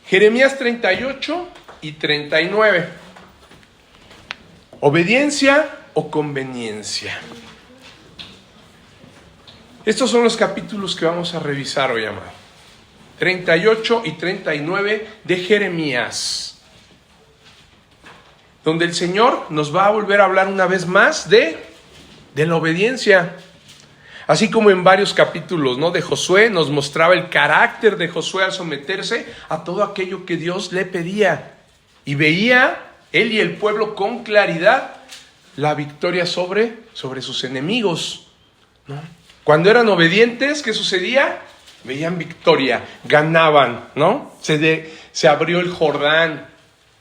Jeremías 38 y 39. ¿Obediencia o conveniencia? Estos son los capítulos que vamos a revisar hoy, amado. 38 y 39 de Jeremías, donde el Señor nos va a volver a hablar una vez más de la obediencia. Así como en varios capítulos, ¿no?, de Josué, nos mostraba el carácter de Josué al someterse a todo aquello que Dios le pedía. Y veía él y el pueblo con claridad la victoria sobre sus enemigos, ¿no? Cuando eran obedientes, ¿qué sucedía? Veían victoria, ganaban, ¿no? Se abrió el Jordán,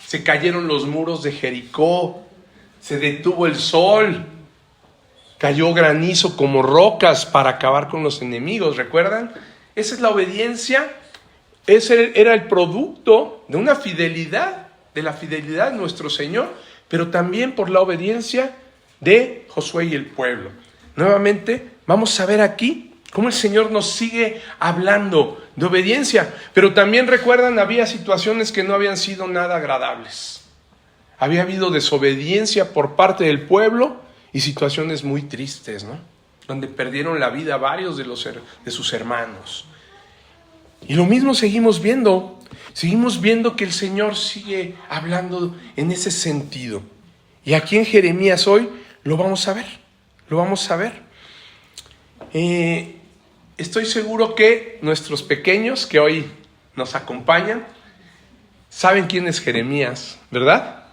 se cayeron los muros de Jericó, se detuvo el sol, cayó granizo como rocas para acabar con los enemigos, ¿recuerdan? Esa es la obediencia, ese era el producto de una fidelidad, de la fidelidad de nuestro Señor, pero también por la obediencia de Josué y el pueblo. Nuevamente, vamos a ver aquí cómo el Señor nos sigue hablando de obediencia, pero también recuerdan, había situaciones que no habían sido nada agradables. Había habido desobediencia por parte del pueblo y situaciones muy tristes, ¿no?, donde perdieron la vida varios de sus hermanos. Y lo mismo seguimos viendo que el Señor sigue hablando en ese sentido. Y aquí en Jeremías hoy lo vamos a ver. Estoy seguro que nuestros pequeños que hoy nos acompañan saben quién es Jeremías, ¿verdad?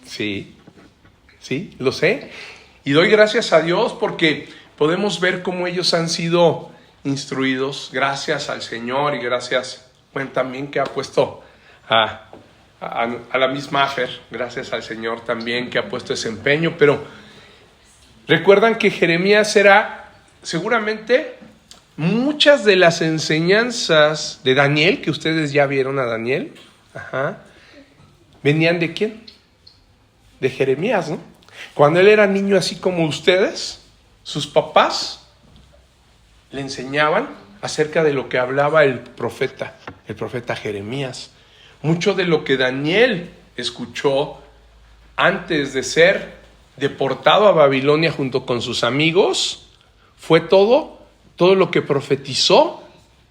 Sí, lo sé. Y doy gracias a Dios porque podemos ver cómo ellos han sido instruidos, gracias al Señor y gracias, bueno, también que ha puesto a la misma Afer, gracias al Señor también que ha puesto ese empeño. Pero recuerdan que Jeremías era seguramente muchas de las enseñanzas de Daniel, que ustedes ya vieron a Daniel, venían ¿de quién? De Jeremías, ¿no? Cuando él era niño, así como ustedes, sus papás le enseñaban acerca de lo que hablaba el profeta Jeremías. Mucho de lo que Daniel escuchó antes de ser deportado a Babilonia junto con sus amigos fue todo lo que profetizó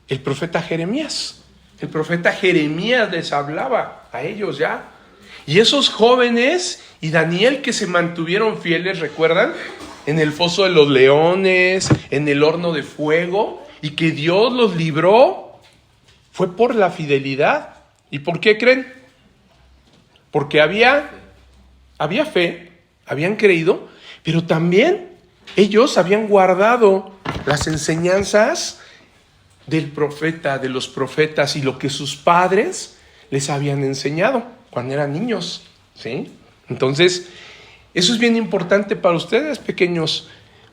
el profeta Jeremías. El profeta Jeremías les hablaba a ellos ya. Y esos jóvenes y Daniel que se mantuvieron fieles, ¿recuerdan? En el foso de los leones, en el horno de fuego, y que Dios los libró, fue por la fidelidad. ¿Y por qué creen? Porque había fe, habían creído, pero también ellos habían guardado las enseñanzas del profeta, de los profetas y lo que sus padres les habían enseñado cuando eran niños, ¿sí? Entonces, eso es bien importante para ustedes, pequeños.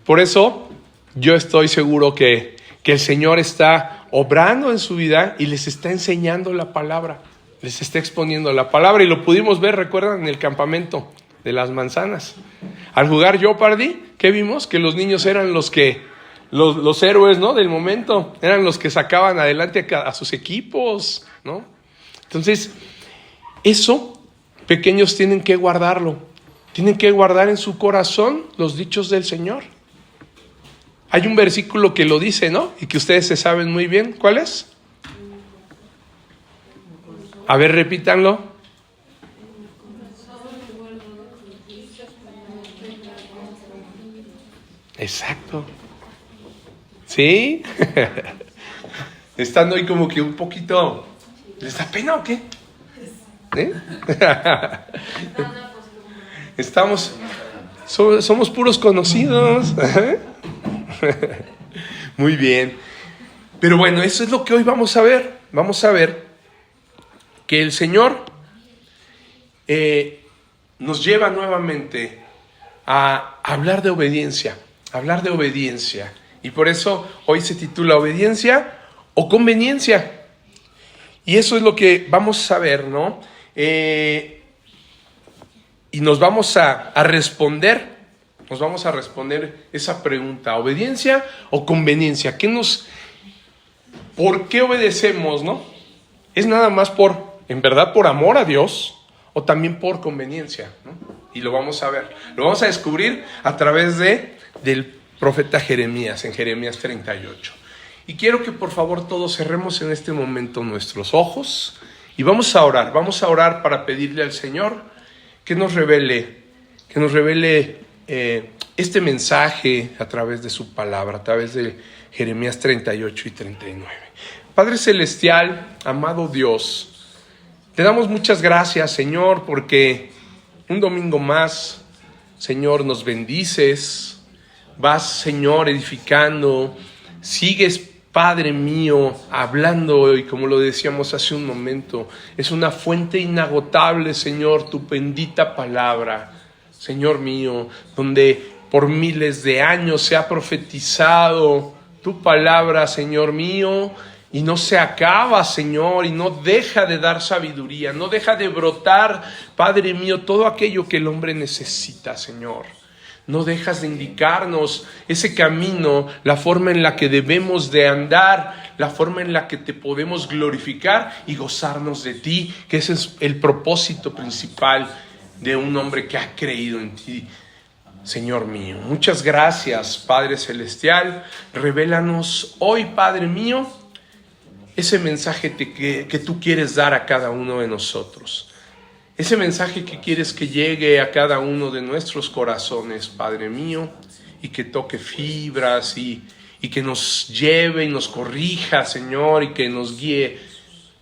Por eso, yo estoy seguro que el Señor está obrando en su vida y les está enseñando la palabra, les está exponiendo la palabra. Y lo pudimos ver, recuerdan, en el campamento de las manzanas. Al jugar Jeopardy, ¿qué vimos? Que los niños eran los héroes, ¿no?, del momento. Eran los que sacaban adelante a sus equipos, ¿no? Entonces, eso, pequeños, tienen que guardarlo. Tienen que guardar en su corazón los dichos del Señor. Hay un versículo que lo dice, ¿no? Y que ustedes se saben muy bien. ¿Cuál es? A ver, repítanlo. Exacto. ¿Sí? Están hoy como que un poquito... ¿Les da pena o qué? ¿Eh? Somos puros conocidos. Muy bien. Pero bueno, eso es lo que hoy vamos a ver. Vamos a ver que el Señor nos lleva nuevamente a hablar de obediencia. Y por eso hoy se titula Obediencia o Conveniencia. Y eso es lo que vamos a ver, ¿no? Y nos vamos a responder esa pregunta: ¿obediencia o conveniencia? ¿Por qué obedecemos, no? ¿Es nada más en verdad por amor a Dios o también por conveniencia, ¿no? Y lo vamos a ver. Lo vamos a descubrir a través del profeta Jeremías, en Jeremías 38. Y quiero que por favor todos cerremos en este momento nuestros ojos y vamos a orar para pedirle al Señor que nos revele este mensaje a través de su palabra, a través de Jeremías 38 y 39. Padre Celestial, amado Dios, te damos muchas gracias, Señor, porque un domingo más, Señor, nos bendices, vas, Señor, edificando, sigues, Padre mío, hablando, y como lo decíamos hace un momento, es una fuente inagotable, Señor, tu bendita palabra, Señor mío, donde por miles de años se ha profetizado tu palabra, Señor mío, y no se acaba, Señor, y no deja de dar sabiduría, no deja de brotar, Padre mío, todo aquello que el hombre necesita, Señor. No dejas de indicarnos ese camino, la forma en la que debemos de andar, la forma en la que te podemos glorificar y gozarnos de ti, que ese es el propósito principal de un hombre que ha creído en ti, Señor mío. Muchas gracias, Padre Celestial. Revélanos hoy, Padre mío, ese mensaje que tú quieres dar a cada uno de nosotros. Ese mensaje que quieres que llegue a cada uno de nuestros corazones, Padre mío, y que toque fibras y que nos lleve y nos corrija, Señor, y que nos guíe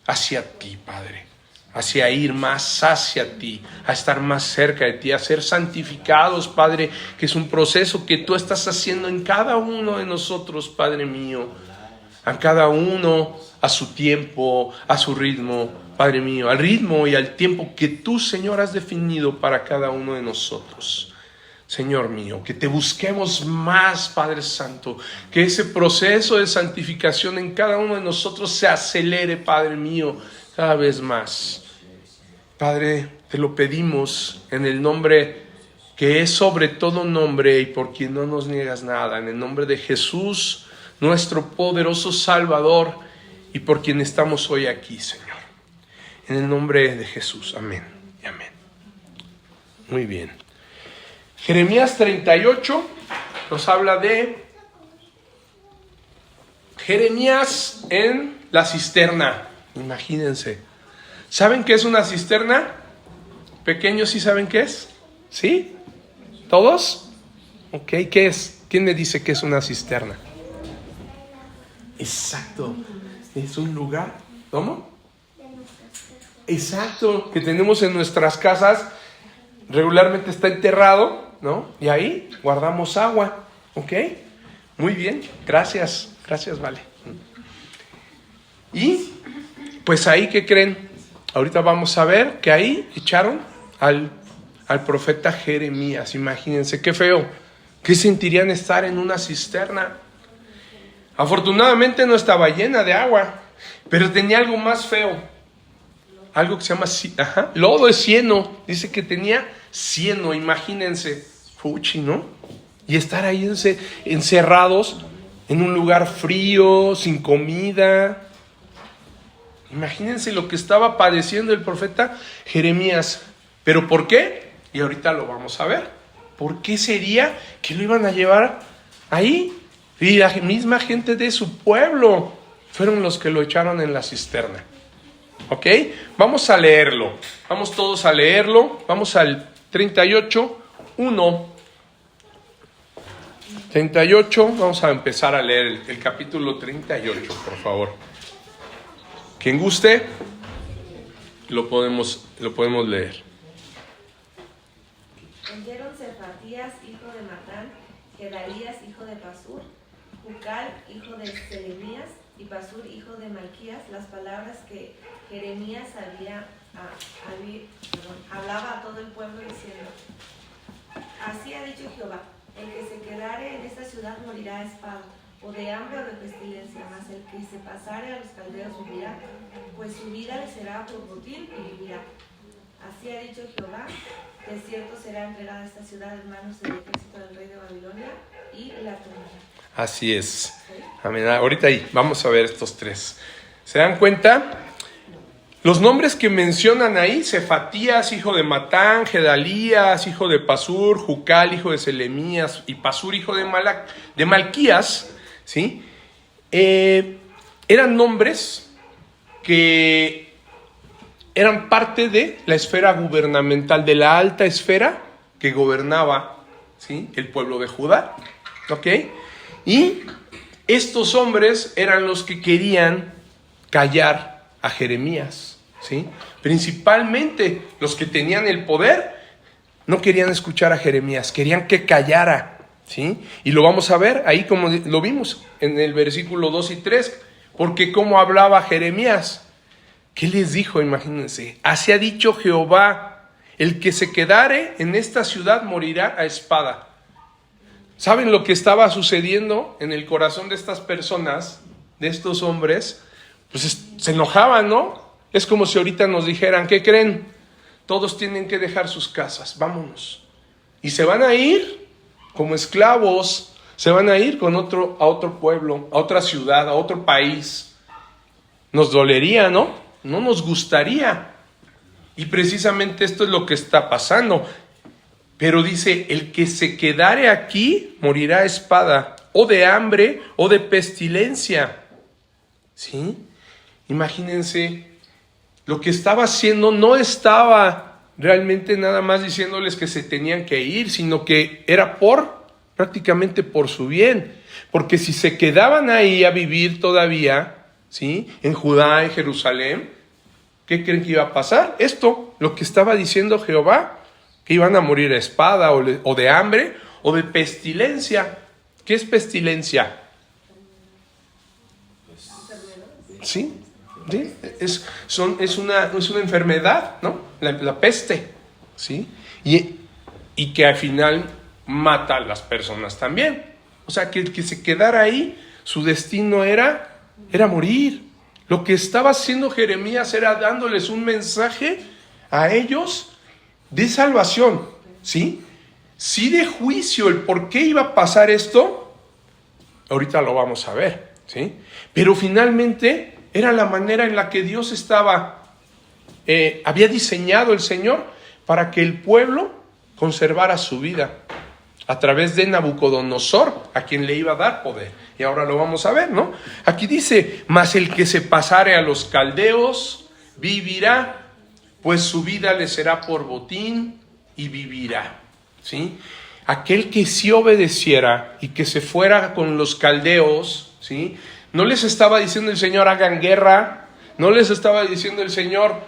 hacia ti, Padre, hacia ir más hacia ti, a estar más cerca de ti, a ser santificados, Padre, que es un proceso que tú estás haciendo en cada uno de nosotros, Padre mío, a cada uno a su tiempo, a su ritmo, Padre mío, al ritmo y al tiempo que tú, Señor, has definido para cada uno de nosotros. Señor mío, que te busquemos más, Padre Santo, que ese proceso de santificación en cada uno de nosotros se acelere, Padre mío, cada vez más. Padre, te lo pedimos en el nombre que es sobre todo nombre y por quien no nos niegas nada, en el nombre de Jesús, nuestro poderoso Salvador, y por quien estamos hoy aquí, Señor. En el nombre de Jesús, amén y amén. Muy bien. Jeremías 38 nos habla de Jeremías en la cisterna. Imagínense. ¿Saben qué es una cisterna? ¿Pequeños sí saben qué es? ¿Sí? ¿Todos? Ok, ¿qué es? ¿Quién me dice qué es una cisterna? Exacto. Es un lugar, ¿cómo? Exacto, que tenemos en nuestras casas, regularmente está enterrado, ¿no? Y ahí guardamos agua, ¿ok? Muy bien, gracias, vale. Y pues ahí, ¿qué creen? Ahorita vamos a ver que ahí echaron al profeta Jeremías. Imagínense, qué feo, ¿qué sentirían estar en una cisterna? Afortunadamente no estaba llena de agua, pero tenía algo más feo. Algo que se llama lodo de cieno. Dice que tenía cieno, imagínense. Fuchi, ¿no? Y estar ahí encerrados en un lugar frío, sin comida. Imagínense lo que estaba padeciendo el profeta Jeremías. ¿Pero por qué? Y ahorita lo vamos a ver. ¿Por qué sería que lo iban a llevar ahí? Y la misma gente de su pueblo fueron los que lo echaron en la cisterna. ¿Ok? Vamos a leerlo. Vamos todos a leerlo. Vamos al 38, 1. 38, vamos a empezar a leer el capítulo 38, por favor. Quien guste, lo podemos leer. Oyeron Sefatías, hijo de Matán, Gedalías, hijo de Pasur, Jucal, hijo de Selemías, y Pasur, hijo de Malquías, las palabras que Jeremías hablaba a todo el pueblo diciendo: Así ha dicho Jehová, el que se quedare en esta ciudad morirá a espada, o de hambre o de pestilencia, mas el que se pasare a los caldeos vivirá, pues su vida le será por botín y vivirá. Así ha dicho Jehová, de cierto será entregada esta ciudad en manos del ejército del rey de Babilonia, y la tomará. Así es. Amén. Ahorita ahí, vamos a ver estos tres. ¿Se dan cuenta? Los nombres que mencionan ahí: Cefatías, hijo de Matán; Gedalías, hijo de Pasur; Jucal, hijo de Selemías; y Pasur, hijo de Malquías, ¿sí? Eran nombres que eran parte de la esfera gubernamental, de la alta esfera que gobernaba, ¿sí?, el pueblo de Judá, ¿ok? Y estos hombres eran los que querían callar a Jeremías, ¿sí? Principalmente los que tenían el poder no querían escuchar a Jeremías, querían que callara, ¿sí? Y lo vamos a ver ahí como lo vimos en el versículo 2 y 3, porque cómo hablaba Jeremías. ¿Qué les dijo? Imagínense: así ha dicho Jehová, el que se quedare en esta ciudad morirá a espada. ¿Saben lo que estaba sucediendo en el corazón de estas personas, de estos hombres? Pues se enojaban, ¿no? Es como si ahorita nos dijeran: ¿qué creen? Todos tienen que dejar sus casas, vámonos. Y se van a ir como esclavos, se van a ir a otro pueblo, a otra ciudad, a otro país. Nos dolería, ¿no? No nos gustaría. Y precisamente esto es lo que está pasando. Pero dice: el que se quedare aquí morirá a espada, o de hambre, o de pestilencia. ¿Sí? Imagínense, lo que estaba haciendo no estaba realmente nada más diciéndoles que se tenían que ir, sino que era prácticamente por su bien. Porque si se quedaban ahí a vivir todavía, ¿sí?, en Judá, en Jerusalén, ¿qué creen que iba a pasar? Esto, lo que estaba diciendo Jehová, que iban a morir a espada, o de hambre, o de pestilencia. ¿Qué es pestilencia? ¿Sí? ¿Sí? Es una enfermedad, ¿no? La peste, ¿sí? Y que al final mata a las personas también. O sea, que el que se quedara ahí, su destino era morir. Lo que estaba haciendo Jeremías era dándoles un mensaje a ellos de salvación, ¿sí? Sí, de juicio. El por qué iba a pasar esto, ahorita lo vamos a ver, ¿sí? Pero finalmente era la manera en la que Dios había diseñado el Señor para que el pueblo conservara su vida a través de Nabucodonosor, a quien le iba a dar poder. Y ahora lo vamos a ver, ¿no? Aquí dice: mas el que se pasare a los caldeos vivirá, pues su vida le será por botín y vivirá, ¿sí? Aquel que sí obedeciera y que se fuera con los caldeos, ¿sí? No les estaba diciendo el Señor: hagan guerra. No les estaba diciendo el Señor: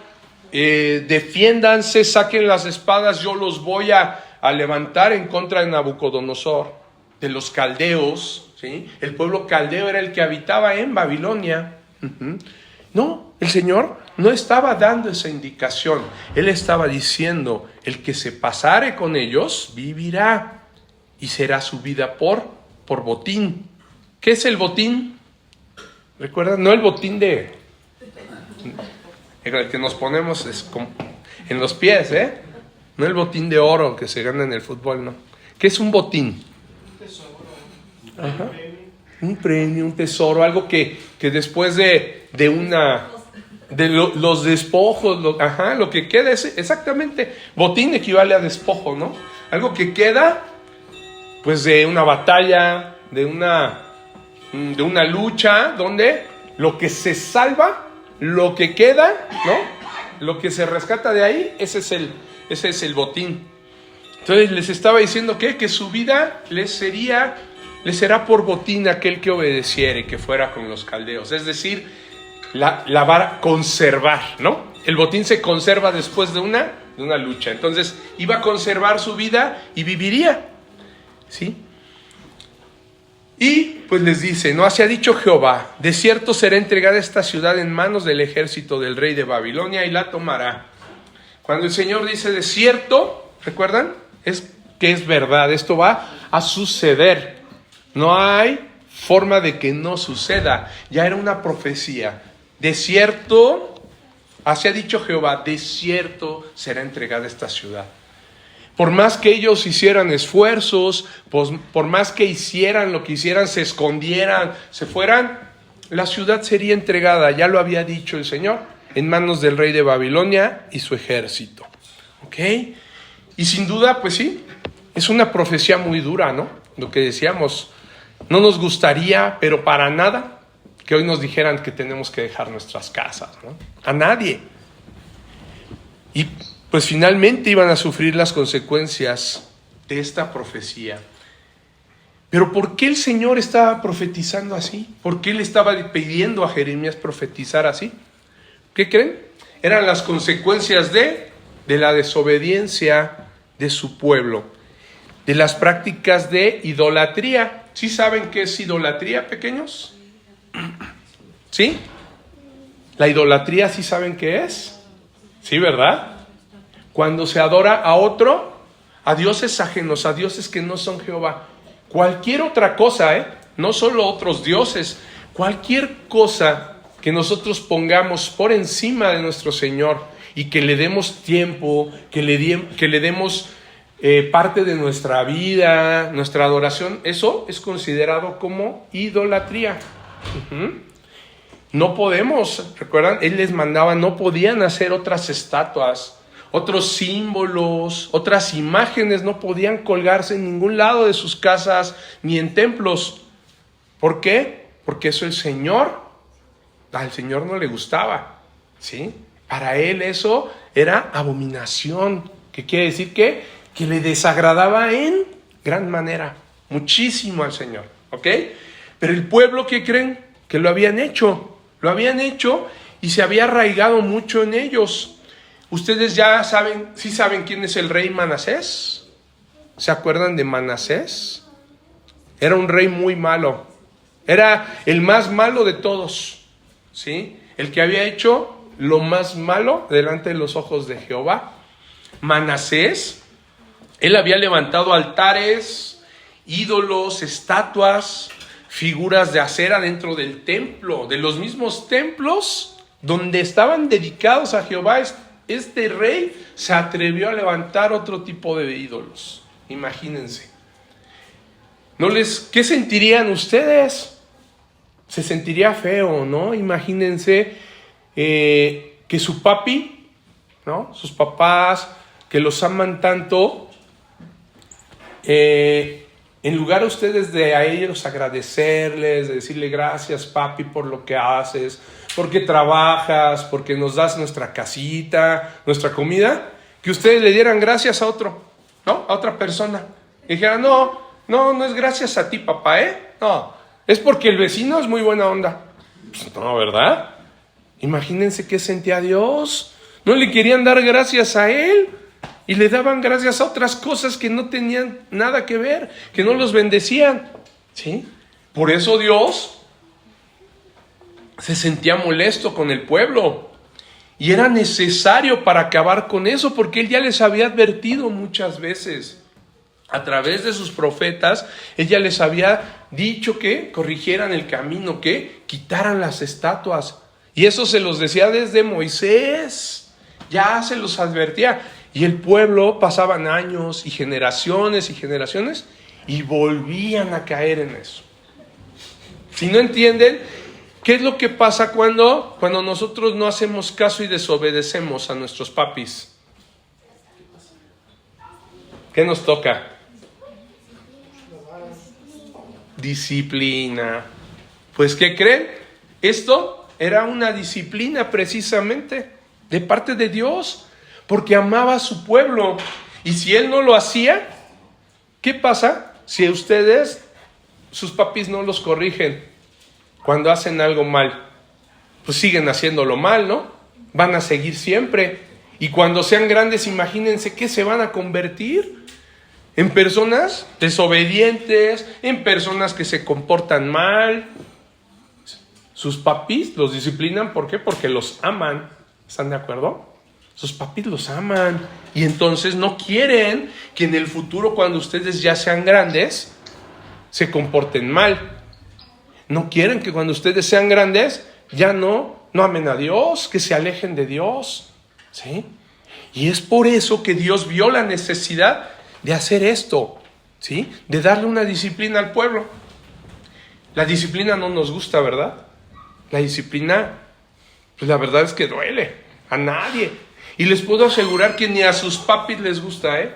defiéndanse, saquen las espadas, yo los voy a levantar en contra de Nabucodonosor, de los caldeos, ¿sí? El pueblo caldeo era el que habitaba en Babilonia. No, el Señor no estaba dando esa indicación. Él estaba diciendo: el que se pasare con ellos vivirá, y será su vida por botín. ¿Qué es el botín? ¿Recuerdan? No el botín el que nos ponemos en los pies, ¿eh? No el botín de oro que se gana en el fútbol, no. ¿Qué es un botín? Un tesoro. Ajá. Un premio, un tesoro, algo que después de los despojos, lo que queda es exactamente, botín equivale a despojo, ¿no? Algo que queda, pues, de una batalla, de una lucha, donde lo que se salva, lo que queda, ¿no? Lo que se rescata de ahí, ese es el botín. Entonces les estaba diciendo que su vida les será por botín aquel que obedeciere, que fuera con los caldeos. Es decir, la va a conservar, ¿no? El botín se conserva después de una lucha. Entonces iba a conservar su vida y viviría, ¿sí? Y pues les dice: no, así ha dicho Jehová, de cierto será entregada esta ciudad en manos del ejército del rey de Babilonia y la tomará. Cuando el Señor dice de cierto, ¿recuerdan? Es que es verdad, esto va a suceder. No hay forma de que no suceda. Ya era una profecía. De cierto, así ha dicho Jehová, de cierto será entregada esta ciudad. Por más que ellos hicieran esfuerzos, por más que hicieran lo que hicieran, se escondieran, se fueran, la ciudad sería entregada. Ya lo había dicho el Señor. en manos del rey de Babilonia y su ejército. ¿Ok? Y sin duda, pues sí, es una profecía muy dura, ¿no? Lo que decíamos, no nos gustaría, pero para nada, que hoy nos dijeran que tenemos que dejar nuestras casas, ¿no? A nadie. Y pues finalmente iban a sufrir las consecuencias de esta profecía. Pero ¿por qué el Señor estaba profetizando así? ¿Por qué le estaba pidiendo a Jeremías profetizar así? ¿Qué creen? Eran las consecuencias de la desobediencia de su pueblo, de las prácticas de idolatría. ¿Sí saben qué es idolatría, pequeños? ¿Sí? ¿La idolatría sí saben qué es? Sí, ¿verdad? Cuando se adora a otro, a dioses ajenos, a dioses que no son Jehová. Cualquier otra cosa, no solo otros dioses, cualquier cosa que nosotros pongamos por encima de nuestro Señor y que le demos tiempo, que le demos parte de nuestra vida, nuestra adoración, eso es considerado como idolatría. No podemos, ¿recuerdan? Él les mandaba, no podían hacer otras estatuas, otros símbolos, otras imágenes, no podían colgarse en ningún lado de sus casas ni en templos. ¿Por qué? Porque eso al Señor no le gustaba, ¿sí? Para él eso era abominación. ¿Qué quiere decir? Que le desagradaba en gran manera, muchísimo al Señor, ¿ok? Pero el pueblo, ¿qué creen? Que lo habían hecho y se había arraigado mucho en ellos. Ustedes ya saben, ¿sí saben quién es el rey Manasés? ¿Se acuerdan de Manasés? Era un rey muy malo. Era el más malo de todos, ¿sí? El que había hecho lo más malo delante de los ojos de Jehová. Manasés, él había levantado altares, ídolos, estatuas, figuras de acera dentro del templo, de los mismos templos donde estaban dedicados a Jehová. Este rey se atrevió a levantar otro tipo de ídolos. Imagínense. ¿Qué sentirían ustedes? Se sentiría feo, ¿no? Imagínense que su papi, ¿no? Sus papás, que los aman tanto, en lugar ustedes de a ellos agradecerles, de decirle gracias papi por lo que haces, porque trabajas, porque nos das nuestra casita, nuestra comida, que ustedes le dieran gracias a otro, ¿no? A otra persona. Y dijeran, no es gracias a ti papá, no, es porque el vecino es muy buena onda. Pues no, ¿verdad? Imagínense qué sentía Dios. No le querían dar gracias a él y le daban gracias a otras cosas que no tenían nada que ver, que no los bendecían, ¿sí? Por eso Dios se sentía molesto con el pueblo y era necesario para acabar con eso, porque él ya les había advertido muchas veces a través de sus profetas. Él ya les había dicho que corrigieran el camino, que quitaran las estatuas, y eso se los decía desde Moisés, ya se los advertía. Y el pueblo pasaban años y generaciones y volvían a caer en eso. Si no entienden, ¿qué es lo que pasa cuando nosotros no hacemos caso y desobedecemos a nuestros papis? ¿Qué nos toca? Disciplina. Pues, ¿qué creen? Esto era una disciplina precisamente de parte de Dios, porque amaba a su pueblo. Y si él no lo hacía, ¿qué pasa si ustedes, sus papis, no los corrigen cuando hacen algo mal? Pues siguen haciéndolo mal, ¿no? Van a seguir siempre. Y cuando sean grandes, imagínense que se van a convertir en personas desobedientes, en personas que se comportan mal. Sus papis los disciplinan, ¿por qué? Porque los aman. ¿Están de acuerdo? Sus papis los aman y entonces no quieren que en el futuro, cuando ustedes ya sean grandes, se comporten mal. No quieren que cuando ustedes sean grandes ya no amen a Dios, que se alejen de Dios, ¿sí? Y es por eso que Dios vio la necesidad de hacer esto, ¿sí? De darle una disciplina al pueblo. La disciplina no nos gusta, ¿verdad? La disciplina Pues la verdad es que duele. A nadie. Y les puedo asegurar que ni a sus papis les gusta, ¿eh?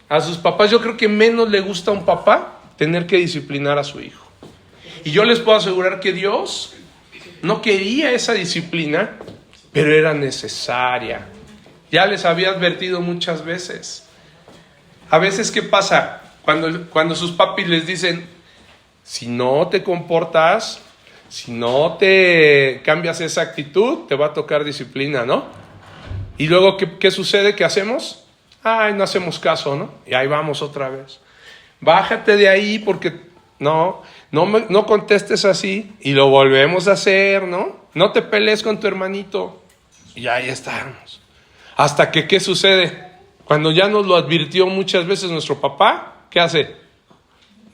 A sus papás yo creo que menos le gusta a un papá tener que disciplinar a su hijo. Y yo les puedo asegurar que Dios no quería esa disciplina, pero era necesaria. Ya les había advertido muchas veces. A veces, ¿qué pasa? Cuando sus papis les dicen, si no te comportas, si no te cambias esa actitud, te va a tocar disciplina, ¿no? Y luego, ¿qué sucede? ¿Qué hacemos? Ay, no hacemos caso, ¿no? Y ahí vamos otra vez. Bájate de ahí porque no contestes así. Y lo volvemos a hacer, ¿no? No te pelees con tu hermanito. Y ahí estamos. Hasta que, ¿qué sucede? Cuando ya nos lo advirtió muchas veces nuestro papá, ¿qué hace?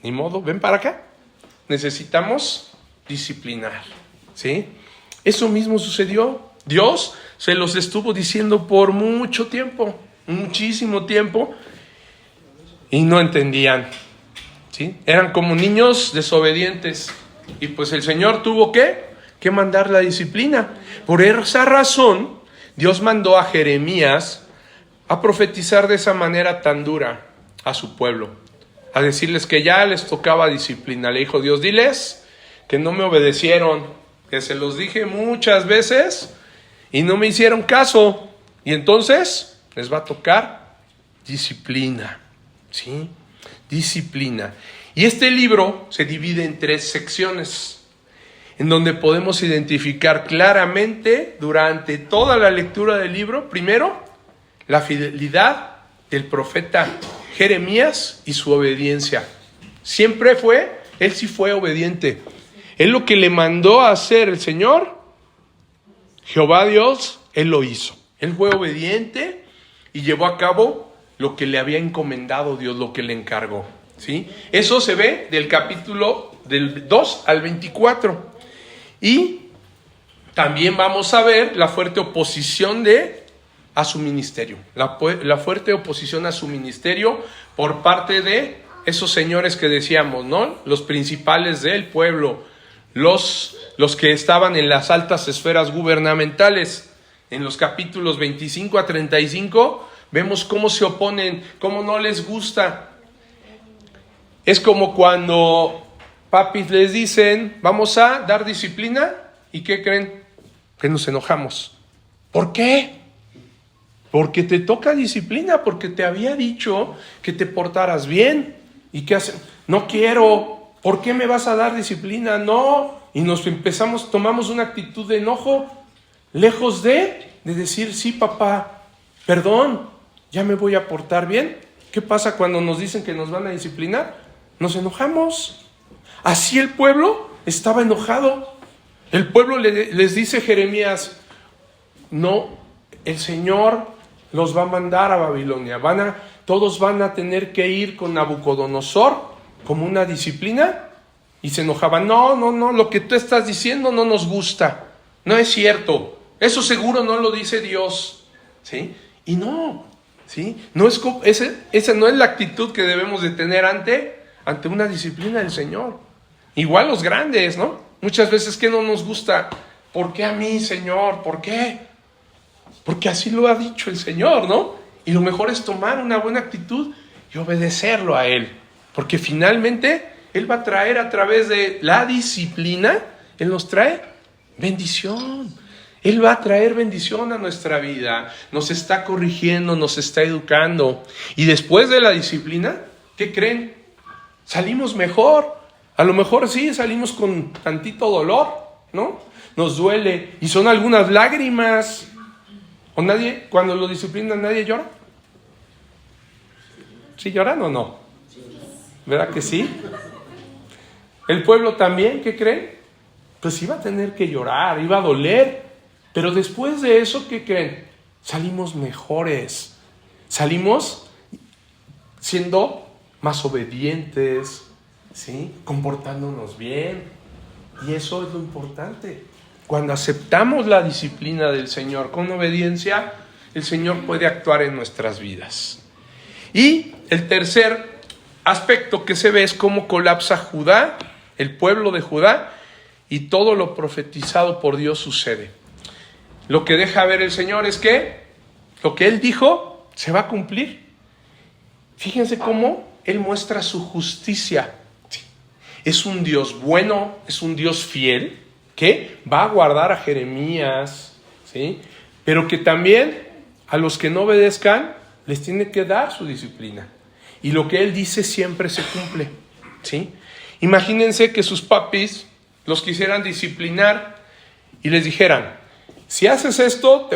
Ni modo, ven para acá. Necesitamos disciplinar, ¿sí? Eso mismo sucedió. Dios se los estuvo diciendo por mucho tiempo, muchísimo tiempo, y no entendían, ¿sí? Eran como niños desobedientes, y pues el Señor tuvo que mandar la disciplina. Por esa razón, Dios mandó a Jeremías a profetizar de esa manera tan dura a su pueblo, a decirles que ya les tocaba disciplina. Le dijo Dios, diles que no me obedecieron, que se los dije muchas veces y no me hicieron caso, y entonces les va a tocar disciplina, ¿sí? Disciplina. Y este libro se divide en 3 secciones, en donde podemos identificar claramente durante toda la lectura del libro, primero, la fidelidad del profeta Jeremías y su obediencia. Él sí fue obediente. Él lo que le mandó a hacer el Señor, Jehová Dios, Él lo hizo. Él fue obediente y llevó a cabo lo que le había encomendado Dios, lo que le encargó, ¿sí? Eso se ve del capítulo del 2 al 24. Y también vamos a ver la fuerte oposición a su ministerio. La fuerte oposición a su ministerio por parte de esos señores que decíamos, ¿no? Los principales del pueblo, los que estaban en las altas esferas gubernamentales. En los capítulos 25 a 35 vemos cómo se oponen, cómo no les gusta. Es como cuando papis les dicen, vamos a dar disciplina, ¿y qué creen? Que nos enojamos. ¿Por qué? Porque te toca disciplina, porque te había dicho que te portaras bien. ¿Y qué hacen? No quiero. ¿Por qué me vas a dar disciplina? No. Y tomamos una actitud de enojo, lejos de decir, sí, papá, perdón, ya me voy a portar bien. ¿Qué pasa cuando nos dicen que nos van a disciplinar? Nos enojamos. Así el pueblo estaba enojado. El pueblo les dice Jeremías, no, el Señor los va a mandar a Babilonia. Todos van a tener que ir con Nabucodonosor como una disciplina. Y se enojaban, no, lo que tú estás diciendo no nos gusta. No es cierto. Eso seguro no lo dice Dios, ¿sí? Y no, ¿sí? Esa no es la actitud que debemos de tener ante una disciplina del Señor. Igual los grandes, ¿no? Muchas veces que no nos gusta. ¿Por qué a mí, Señor? ¿Por qué? Porque así lo ha dicho el Señor, ¿no? Y lo mejor es tomar una buena actitud y obedecerlo a Él. Porque finalmente Él va a traer a través de la disciplina, Él nos trae bendición. Él va a traer bendición a nuestra vida. Nos está corrigiendo, nos está educando. Y después de la disciplina, ¿qué creen? Salimos mejor. A lo mejor sí, salimos con tantito dolor, ¿no? Nos duele. Y son algunas lágrimas. ¿O cuando lo disciplinan, nadie llora? ¿Sí lloran o no? ¿Verdad que sí? El pueblo también, ¿qué creen? Pues iba a tener que llorar, iba a doler. Pero después de eso, ¿qué creen? Salimos mejores. Salimos siendo más obedientes, ¿sí? Comportándonos bien. Y eso es lo importante. Cuando aceptamos la disciplina del Señor con obediencia, el Señor puede actuar en nuestras vidas. Y el tercer aspecto que se ve es cómo colapsa Judá, el pueblo de Judá, y todo lo profetizado por Dios sucede. lo que deja ver el Señor es que lo que Él dijo se va a cumplir. Fíjense cómo Él muestra su justicia. Es un Dios bueno, es un Dios fiel, que va a guardar a Jeremías, ¿sí? Pero que también a los que no obedezcan les tiene que dar su disciplina. Y lo que Él dice siempre se cumple, ¿sí? Imagínense que sus papis los quisieran disciplinar y les dijeran: si haces esto,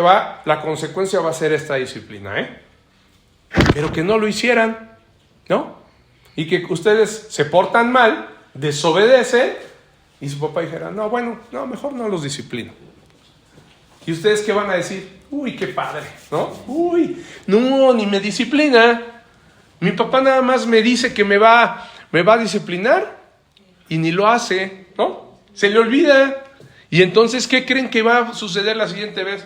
la consecuencia va a ser esta disciplina, Pero que no lo hicieran, ¿no? Y que ustedes se portan mal, desobedecen, y su papá dijera: no, mejor no los disciplino. ¿Y ustedes qué van a decir? Uy, qué padre, ¿no? Uy, no, ni me disciplina. Mi papá nada más me dice que me va a disciplinar y ni lo hace, ¿no? Se le olvida. Y entonces, ¿qué creen que va a suceder la siguiente vez?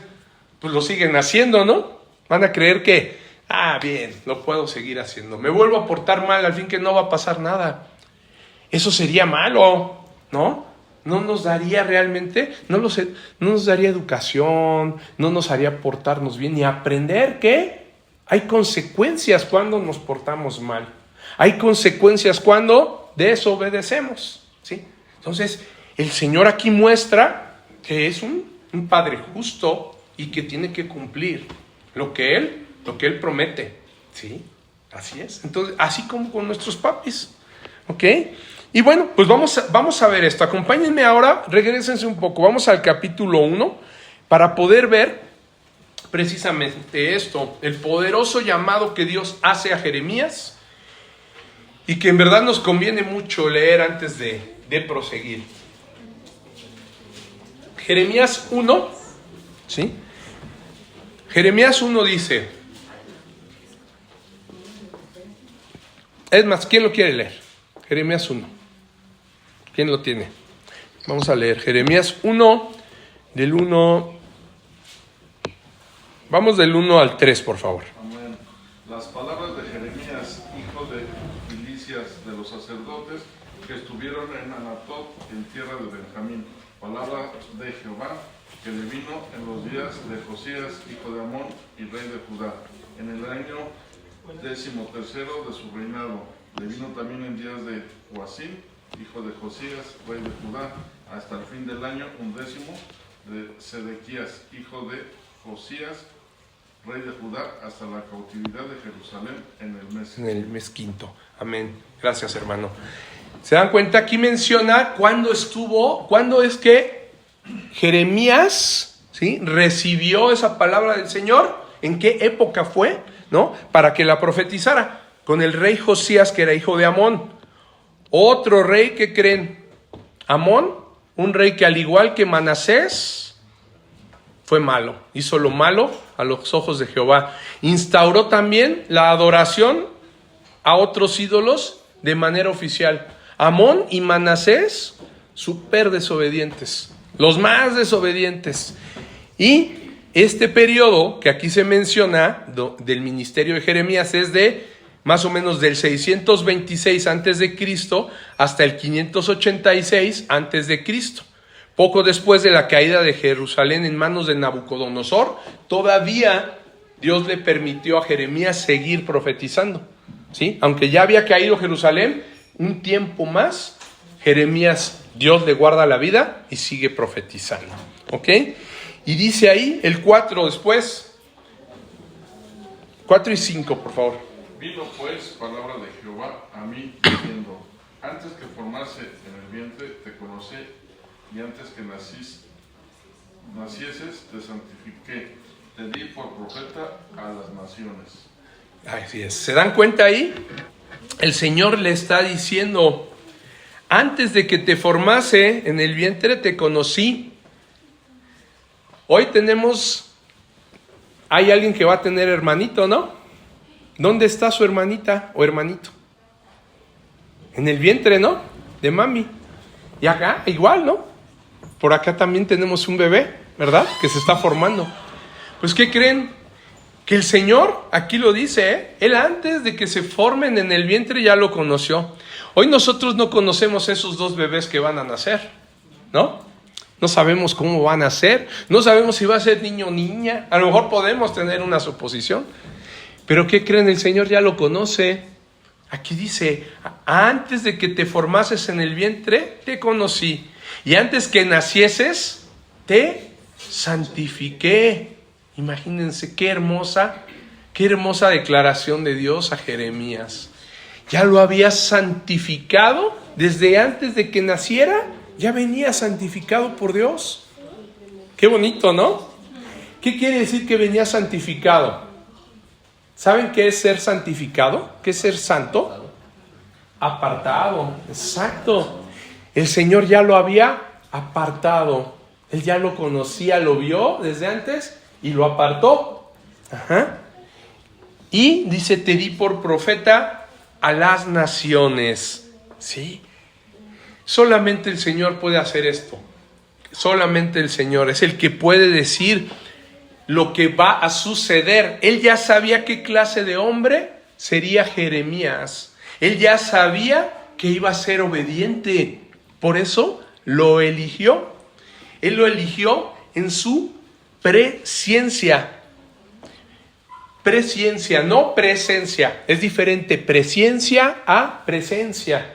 Pues lo siguen haciendo, ¿no? Van a creer que, bien, lo puedo seguir haciendo. Me vuelvo a portar mal, al fin que no va a pasar nada. Eso sería malo, ¿no? No nos daría realmente, no nos daría educación, no nos haría portarnos bien, ni aprender que hay consecuencias cuando nos portamos mal. Hay consecuencias cuando desobedecemos, ¿sí? Entonces, el Señor aquí muestra que es un Padre justo y que tiene que cumplir lo que Él promete, ¿sí? Así es. Entonces, así como con nuestros papis, ¿ok? Y bueno, pues vamos a ver esto. Acompáñenme ahora, regrésense un poco. Vamos al capítulo 1 para poder ver precisamente esto, el poderoso llamado que Dios hace a Jeremías y que en verdad nos conviene mucho leer antes de proseguir. Jeremías 1, ¿sí? Jeremías 1 dice, es más, ¿quién lo quiere leer? Jeremías 1. ¿Quién lo tiene? Vamos a leer Jeremías 1, del 1. Vamos del 1 al 3, por favor. Amén. Las palabras de Jeremías, hijo de Hilcías, de los sacerdotes que estuvieron en Anatot, en tierra de Benjamín. Palabra de Jehová que le vino en los días de Josías, hijo de Amón y rey de Judá, en el año 13º de su reinado. Le vino también en días de Joacim, hijo de Josías, rey de Judá, hasta el fin del año 11 de Sedequías, hijo de Josías, rey de Judá, hasta la cautividad de Jerusalén en el mes quinto. Amén. Gracias, hermano. ¿Se dan cuenta? Aquí menciona cuándo es que Jeremías, ¿sí?, recibió esa palabra del Señor, en qué época fue, ¿no?, para que la profetizara. Con el rey Josías, que era hijo de Amón. Otro rey, ¿qué creen? Amón, un rey que al igual que Manasés, fue malo. Hizo lo malo a los ojos de Jehová. Instauró también la adoración a otros ídolos de manera oficial. Amón y Manasés, súper desobedientes. Los más desobedientes. Y este periodo que aquí se menciona del ministerio de Jeremías es de más o menos del 626 a.C. hasta el 586 a.C. Poco después de la caída de Jerusalén en manos de Nabucodonosor, todavía Dios le permitió a Jeremías seguir profetizando, ¿sí? Aunque ya había caído Jerusalén, un tiempo más, Jeremías, Dios le guarda la vida y sigue profetizando, ¿ok? Y dice ahí el 4 después, 4 y 5, por favor. Vino pues palabra de Jehová a mí diciendo, antes que formase en el vientre te conocí, y antes que nacieses te santifiqué, te di por profeta a las naciones. Así es. ¿Se dan cuenta ahí? El Señor le está diciendo, antes de que te formase en el vientre te conocí. Hoy hay alguien que va a tener hermanito, ¿no? ¿Dónde está su hermanita o hermanito? En el vientre, ¿no? De mami. Y acá igual, ¿no? Por acá también tenemos un bebé, ¿verdad? Que se está formando. Pues, ¿qué creen? Que el Señor, aquí lo dice, Él antes de que se formen en el vientre ya lo conoció. Hoy nosotros no conocemos esos dos bebés que van a nacer, ¿no? No sabemos cómo van a ser. No sabemos si va a ser niño o niña. A lo mejor podemos tener una suposición. Pero ¿qué creen? El Señor ya lo conoce. Aquí dice, antes de que te formases en el vientre, te conocí. Y antes que nacieses, te santifiqué. Imagínense qué hermosa declaración de Dios a Jeremías. Ya lo había santificado desde antes de que naciera. Ya venía santificado por Dios. Qué bonito, ¿no? ¿Qué quiere decir que venía santificado? ¿Saben qué es ser santificado? ¿Qué es ser santo? Apartado. Exacto. El Señor ya lo había apartado. Él ya lo conocía, lo vio desde antes y lo apartó. Ajá. Y dice, te di por profeta a las naciones. ¿Sí? Solamente el Señor puede hacer esto. Solamente el Señor es el que puede decir lo que va a suceder. Él ya sabía qué clase de hombre sería Jeremías. Él ya sabía que iba a ser obediente. Por eso lo eligió. Él lo eligió en su presciencia. Presciencia, no presencia. Es diferente presciencia a presencia.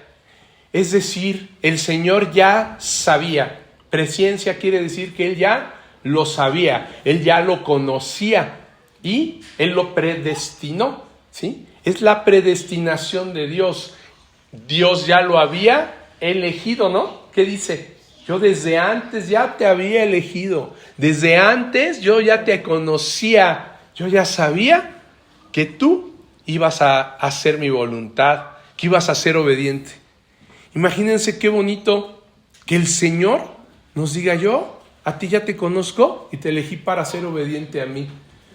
Es decir, el Señor ya sabía. Presciencia quiere decir que Él ya lo sabía. Él ya lo conocía. Y Él lo predestinó. ¿Sí? Es la predestinación de Dios. Dios ya lo había elegido, ¿no? ¿Qué dice? Yo desde antes ya te había elegido. Desde antes yo ya te conocía. Yo ya sabía que tú ibas a hacer mi voluntad, que ibas a ser obediente. Imagínense qué bonito que el Señor nos diga, yo a ti ya te conozco y te elegí para ser obediente a mí,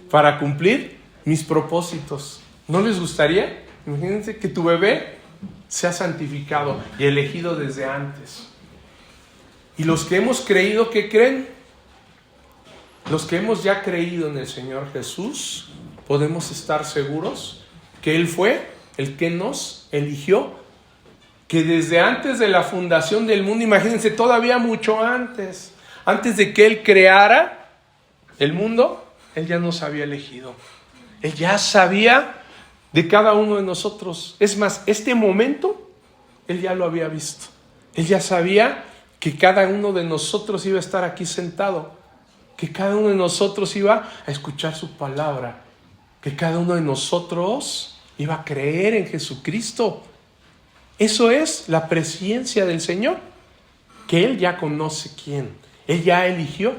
para cumplir mis propósitos. ¿No les gustaría? Imagínense que tu bebé sea santificado y elegido desde antes. Y los que hemos creído, ¿qué creen? Los que hemos ya creído en el Señor Jesús, podemos estar seguros que Él fue el que nos eligió, que desde antes de la fundación del mundo, imagínense, todavía mucho antes de que Él creara el mundo, Él ya nos había elegido. Él ya sabía de cada uno de nosotros. Es más, este momento, Él ya lo había visto. Él ya sabía que cada uno de nosotros iba a estar aquí sentado, que cada uno de nosotros iba a escuchar su palabra, que cada uno de nosotros iba a creer en Jesucristo. Eso es la presciencia del Señor, que Él ya conoce quién, Él ya eligió,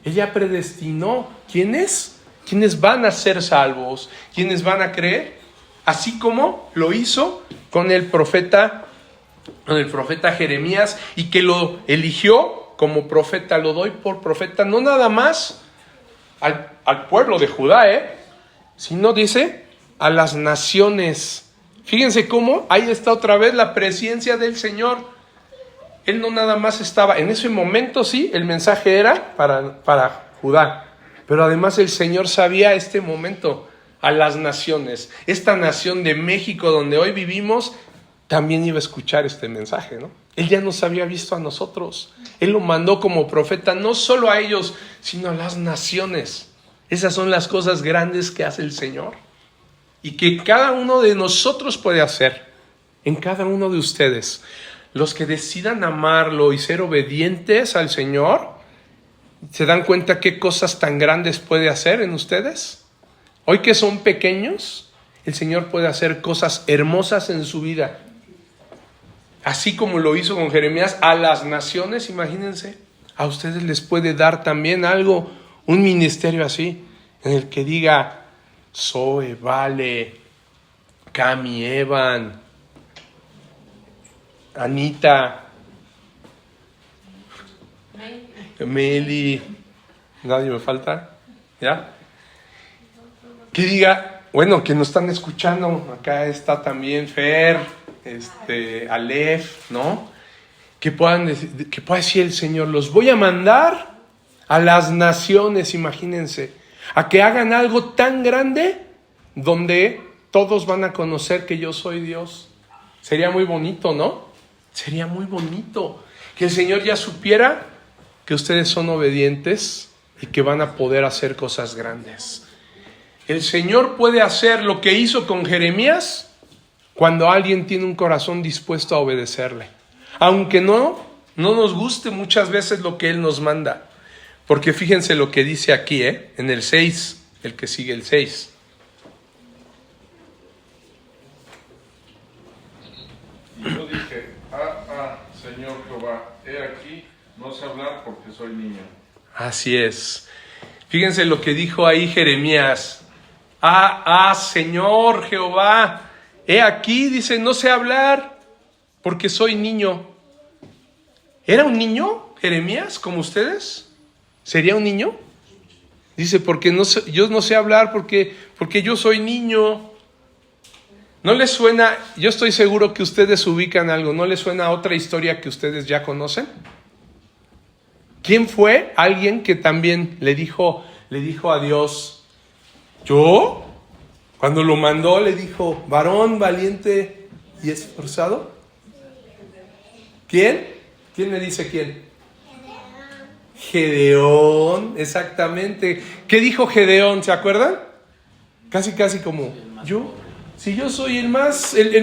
Él ya predestinó quiénes van a ser salvos, quiénes van a creer, así como lo hizo con el profeta Jeremías, y que lo eligió como profeta. Lo doy por profeta, no nada más al pueblo de Judá, sino dice a las naciones. Fíjense cómo ahí está otra vez la presencia del Señor. Él no nada más estaba, en ese momento sí, el mensaje era para Judá, pero además el Señor sabía este momento a las naciones. Esta nación de México donde hoy vivimos también iba a escuchar este mensaje, ¿no? Él ya nos había visto a nosotros. Él lo mandó como profeta, no solo a ellos, sino a las naciones. Esas son las cosas grandes que hace el Señor y que cada uno de nosotros puede hacer, en cada uno de ustedes. Los que decidan amarlo y ser obedientes al Señor, ¿se dan cuenta qué cosas tan grandes puede hacer en ustedes? Hoy que son pequeños, el Señor puede hacer cosas hermosas en su vida. Así como lo hizo con Jeremías a las naciones, imagínense, a ustedes les puede dar también algo, un ministerio así, en el que diga Zoe, Vale, Cami, Evan, Anita, Meli, nadie me falta, ¿ya? Que diga, bueno, que nos están escuchando, acá está también Fer, Aleph, ¿no? Que pueda decir el Señor, los voy a mandar a las naciones, imagínense, a que hagan algo tan grande donde todos van a conocer que yo soy Dios. Sería muy bonito, ¿no? Sería muy bonito que el Señor ya supiera que ustedes son obedientes y que van a poder hacer cosas grandes. El Señor puede hacer lo que hizo con Jeremías cuando alguien tiene un corazón dispuesto a obedecerle. Aunque no nos guste muchas veces lo que Él nos manda. Porque fíjense lo que dice aquí, en el 6, el que sigue el 6. Y yo dije, Señor Jehová, he aquí, no sé hablar porque soy niño. Así es. Fíjense lo que dijo ahí Jeremías. Señor Jehová, he aquí, dice, no sé hablar porque soy niño. ¿Era un niño Jeremías como ustedes? ¿Sería un niño? Dice, porque yo no sé hablar porque yo soy niño. ¿No les suena? Yo estoy seguro que ustedes ubican algo. ¿No les suena a otra historia que ustedes ya conocen? ¿Quién fue? Alguien que también le dijo a Dios, ¿yo? Cuando lo mandó le dijo, varón valiente y esforzado. ¿Quién? ¿Quién me dice quién? Gedeón, exactamente. ¿Qué dijo Gedeón? ¿Se acuerdan? Casi como yo. Si yo soy el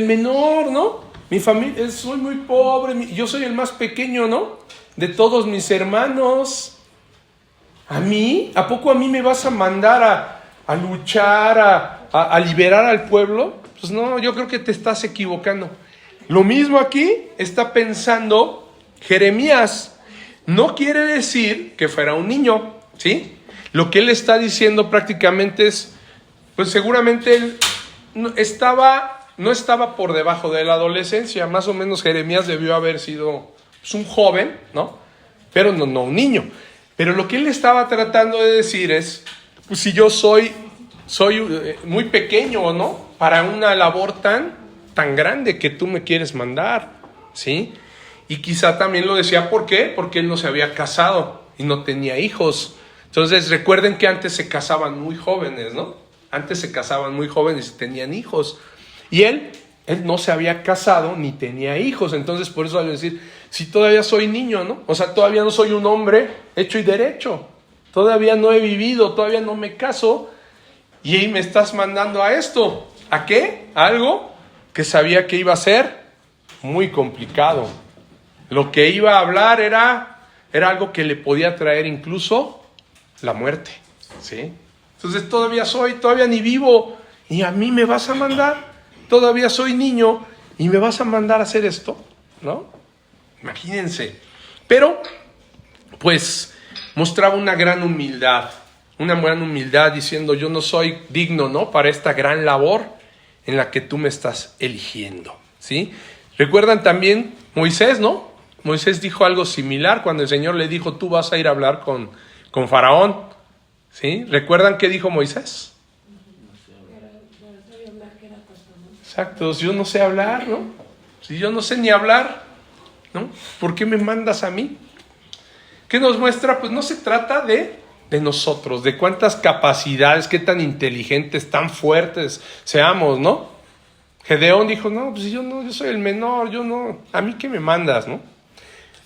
menor, ¿no? Mi familia, soy muy pobre, yo soy el más pequeño, ¿no? De todos mis hermanos. ¿A poco a mí me vas a mandar a luchar, a liberar al pueblo? Pues no, yo creo que te estás equivocando. Lo mismo aquí está pensando Jeremías. No quiere decir que fuera un niño, ¿sí? Lo que él está diciendo prácticamente es, pues seguramente él no estaba por debajo de la adolescencia. Más o menos Jeremías debió haber sido pues, un joven, ¿no? Pero no un niño. Pero lo que él estaba tratando de decir es, pues si yo soy muy pequeño, ¿no? Para una labor tan grande que tú me quieres mandar, ¿sí? Y quizá también lo decía, ¿por qué? Porque él no se había casado y no tenía hijos. Entonces recuerden que antes se casaban muy jóvenes, ¿no? Antes se casaban muy jóvenes y tenían hijos. Y él no se había casado ni tenía hijos. Entonces por eso al decir, si todavía soy niño, ¿no? O sea, todavía no soy un hombre hecho y derecho. Todavía no he vivido, todavía no me caso. Y ahí me estás mandando a esto. ¿A qué? Algo que sabía que iba a ser muy complicado. Lo que iba a hablar era algo que le podía traer incluso la muerte, ¿sí? Entonces todavía ni vivo y a mí me vas a mandar, todavía soy niño y me vas a mandar a hacer esto, ¿no? Imagínense. Pero, pues, mostraba una gran humildad diciendo, yo no soy digno, ¿no? Para esta gran labor en la que tú me estás eligiendo, ¿sí? Recuerdan también Moisés, ¿no? Moisés dijo algo similar cuando el Señor le dijo, tú vas a ir a hablar con Faraón, ¿sí? ¿Recuerdan qué dijo Moisés? Exacto, yo no sé hablar, ¿no? Si yo no sé ni hablar, ¿no? ¿Por qué me mandas a mí? ¿Qué nos muestra? Pues no se trata de nosotros, de cuántas capacidades, qué tan inteligentes, tan fuertes seamos, ¿no? Gedeón dijo, no, pues yo soy el menor, ¿a mí qué me mandas, no?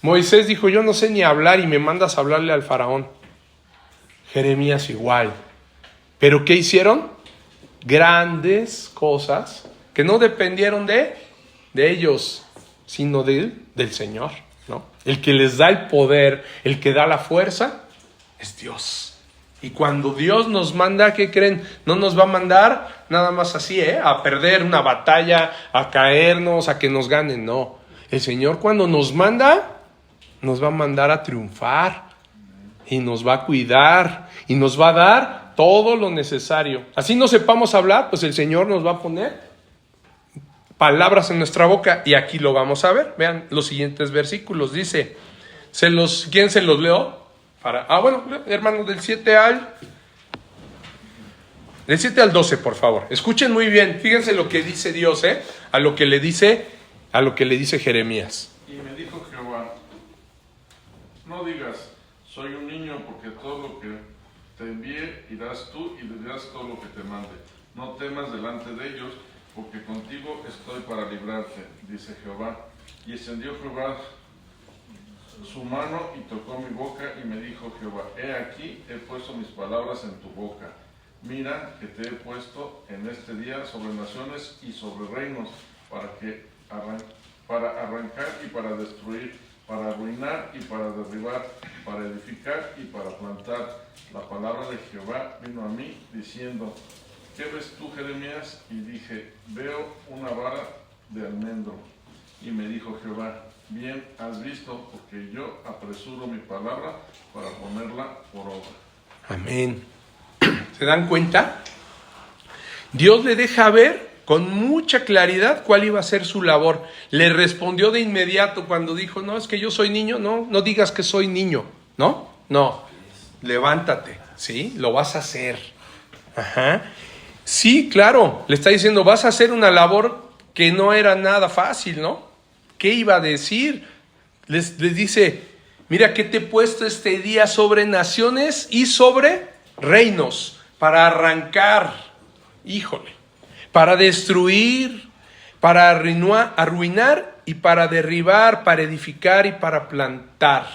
Moisés dijo, yo no sé ni hablar y me mandas a hablarle al faraón. Jeremías igual. ¿Pero qué hicieron? Grandes cosas que no dependieron de ellos, sino del Señor, ¿no? El que les da el poder, el que da la fuerza, es Dios. Y cuando Dios nos manda, ¿qué creen? No nos va a mandar nada más así, a perder una batalla, a caernos, a que nos ganen, no. El Señor cuando nos manda, nos va a mandar a triunfar y nos va a cuidar y nos va a dar todo lo necesario. Así no sepamos hablar, pues el Señor nos va a poner palabras en nuestra boca y aquí lo vamos a ver. Vean los siguientes versículos. Dice, ¿quién se los leo? Hermanos, del 7 al 12, por favor. Escuchen muy bien, fíjense lo que dice Dios, a lo que le dice Jeremías. Y me dijo Jehová, no digas, soy un niño, porque todo lo que te envíe irás tú y dirás todo lo que te mande. No temas delante de ellos, porque contigo estoy para librarte, dice Jehová. Y extendió Jehová su mano y tocó mi boca y me dijo Jehová, he aquí, he puesto mis palabras en tu boca. Mira que te he puesto en este día sobre naciones y sobre reinos, para arrancar y para destruir, para arruinar y para derribar, para edificar y para plantar. La palabra de Jehová vino a mí diciendo, ¿qué ves tú, Jeremías? Y dije, veo una vara de almendro. Y me dijo Jehová, bien has visto, porque yo apresuro mi palabra para ponerla por obra. Amén. ¿Se dan cuenta? Dios le deja ver con mucha claridad cuál iba a ser su labor. Le respondió de inmediato cuando dijo, no, es que yo soy niño, no digas que soy niño, no, levántate, ¿sí? Lo vas a hacer. Ajá. Sí, claro, le está diciendo, vas a hacer una labor que no era nada fácil, ¿no? ¿Qué iba a decir? Les dice, mira que te he puesto este día sobre naciones y sobre reinos, para arrancar, híjole, para destruir, para arruinar y para derribar, para edificar y para plantar.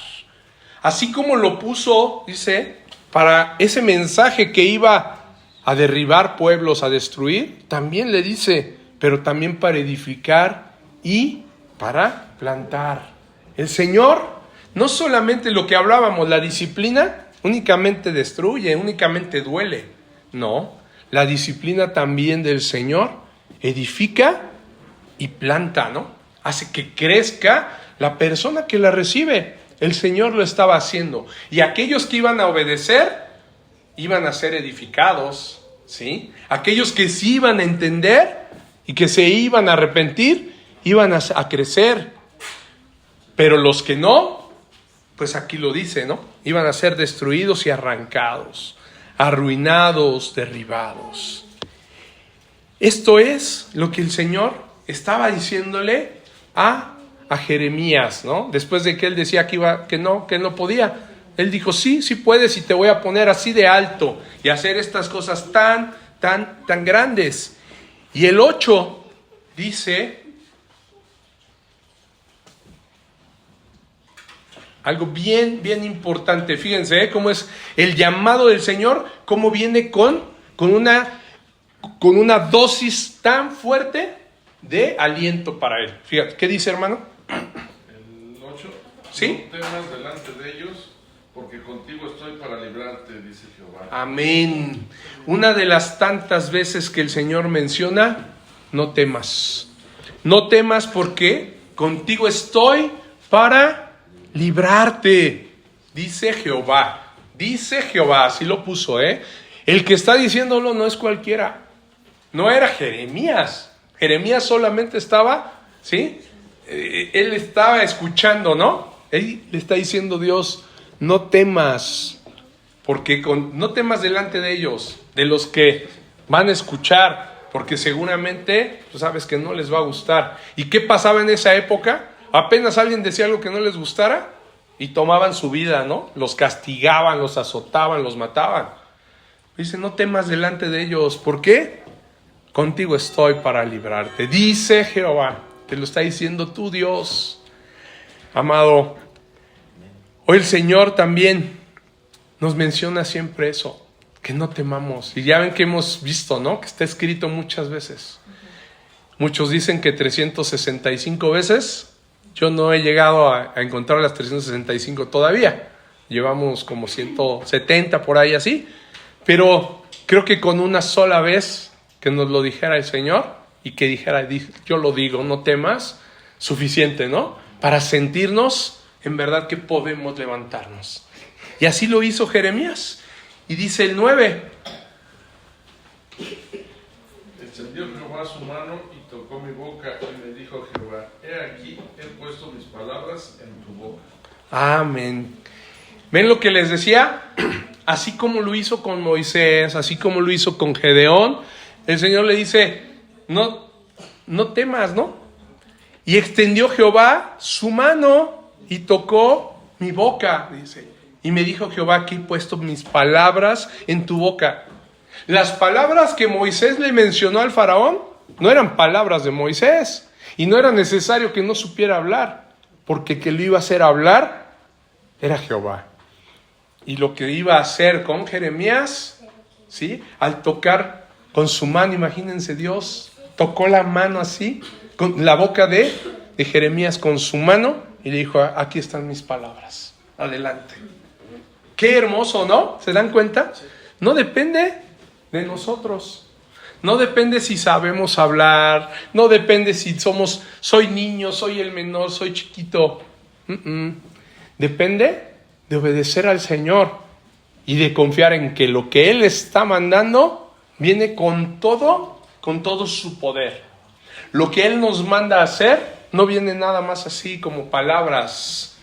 Así como lo puso, dice, para ese mensaje que iba a derribar pueblos, a destruir, también le dice, pero también para edificar y para plantar. El Señor, no solamente lo que hablábamos, la disciplina, únicamente destruye, únicamente duele. No, la disciplina también del Señor edifica y planta, ¿no? Hace que crezca la persona que la recibe. El Señor lo estaba haciendo. Y aquellos que iban a obedecer, iban a ser edificados, ¿sí? Aquellos que sí iban a entender y que se iban a arrepentir, iban a crecer. Pero los que no, pues aquí lo dice, ¿no? Iban a ser destruidos y arrancados, arruinados, derribados. Esto es lo que el Señor estaba diciéndole a Jeremías, ¿no? Después de que él decía que no podía. Él dijo, sí puedes, y te voy a poner así de alto y hacer estas cosas tan grandes. Y el 8 dice algo bien importante. Fíjense cómo es el llamado del Señor, cómo viene con una dosis tan fuerte de aliento para él. Fíjate, ¿qué dice, hermano? El 8. ¿Sí? No temas delante de ellos, porque contigo estoy para librarte, dice Jehová. Amén. Una de las tantas veces que el Señor menciona, no temas. No temas porque contigo estoy para librarte, dice Jehová. Dice Jehová, así lo puso, ¿eh? El que está diciéndolo no es cualquiera. No era Jeremías. Jeremías solamente estaba, ¿sí? Él estaba escuchando, ¿no? Él le está diciendo Dios, no temas, porque no temas delante de ellos, de los que van a escuchar, porque seguramente tú sabes que no les va a gustar. ¿Y qué pasaba en esa época? Apenas alguien decía algo que no les gustara y tomaban su vida, ¿no? Los castigaban, los azotaban, los mataban. Dice, no temas delante de ellos. ¿Por qué? Contigo estoy para librarte, dice Jehová. Te lo está diciendo tu Dios. Amado, hoy el Señor también nos menciona siempre eso, que no temamos. Y ya ven que hemos visto, ¿no? Que está escrito muchas veces. Muchos dicen que 365 veces. Yo no he llegado a encontrar las 365 todavía. Llevamos como 170 por ahí así. Pero creo que con una sola vez que nos lo dijera el Señor y que dijera, yo lo digo, no temas, suficiente, ¿no? Para sentirnos en verdad que podemos levantarnos. Y así lo hizo Jeremías. Y dice el 9. Extendió Jehová su mano y tocó mi boca y me dijo Jehová, he aquí, he puesto mis palabras en tu boca. Amén. ¿Ven lo que les decía? Así como lo hizo con Moisés, así como lo hizo con Gedeón, el Señor le dice, no temas, ¿no? Y extendió Jehová su mano y tocó mi boca, dice. Y me dijo Jehová, aquí he puesto mis palabras en tu boca. Las palabras que Moisés le mencionó al faraón no eran palabras de Moisés. Y no era necesario que no supiera hablar, porque que lo iba a hacer hablar era Jehová. Y lo que iba a hacer con Jeremías, ¿sí? Al tocar con su mano, imagínense, Dios tocó la mano así, con la boca de Jeremías con su mano, y le dijo, aquí están mis palabras, adelante. Qué hermoso, ¿no? ¿Se dan cuenta? No depende de nosotros. No depende si sabemos hablar, no depende si soy niño, soy el menor, soy chiquito. Depende de obedecer al Señor y de confiar en que lo que Él está mandando viene con todo su poder. Lo que Él nos manda a hacer no viene nada más así como palabras,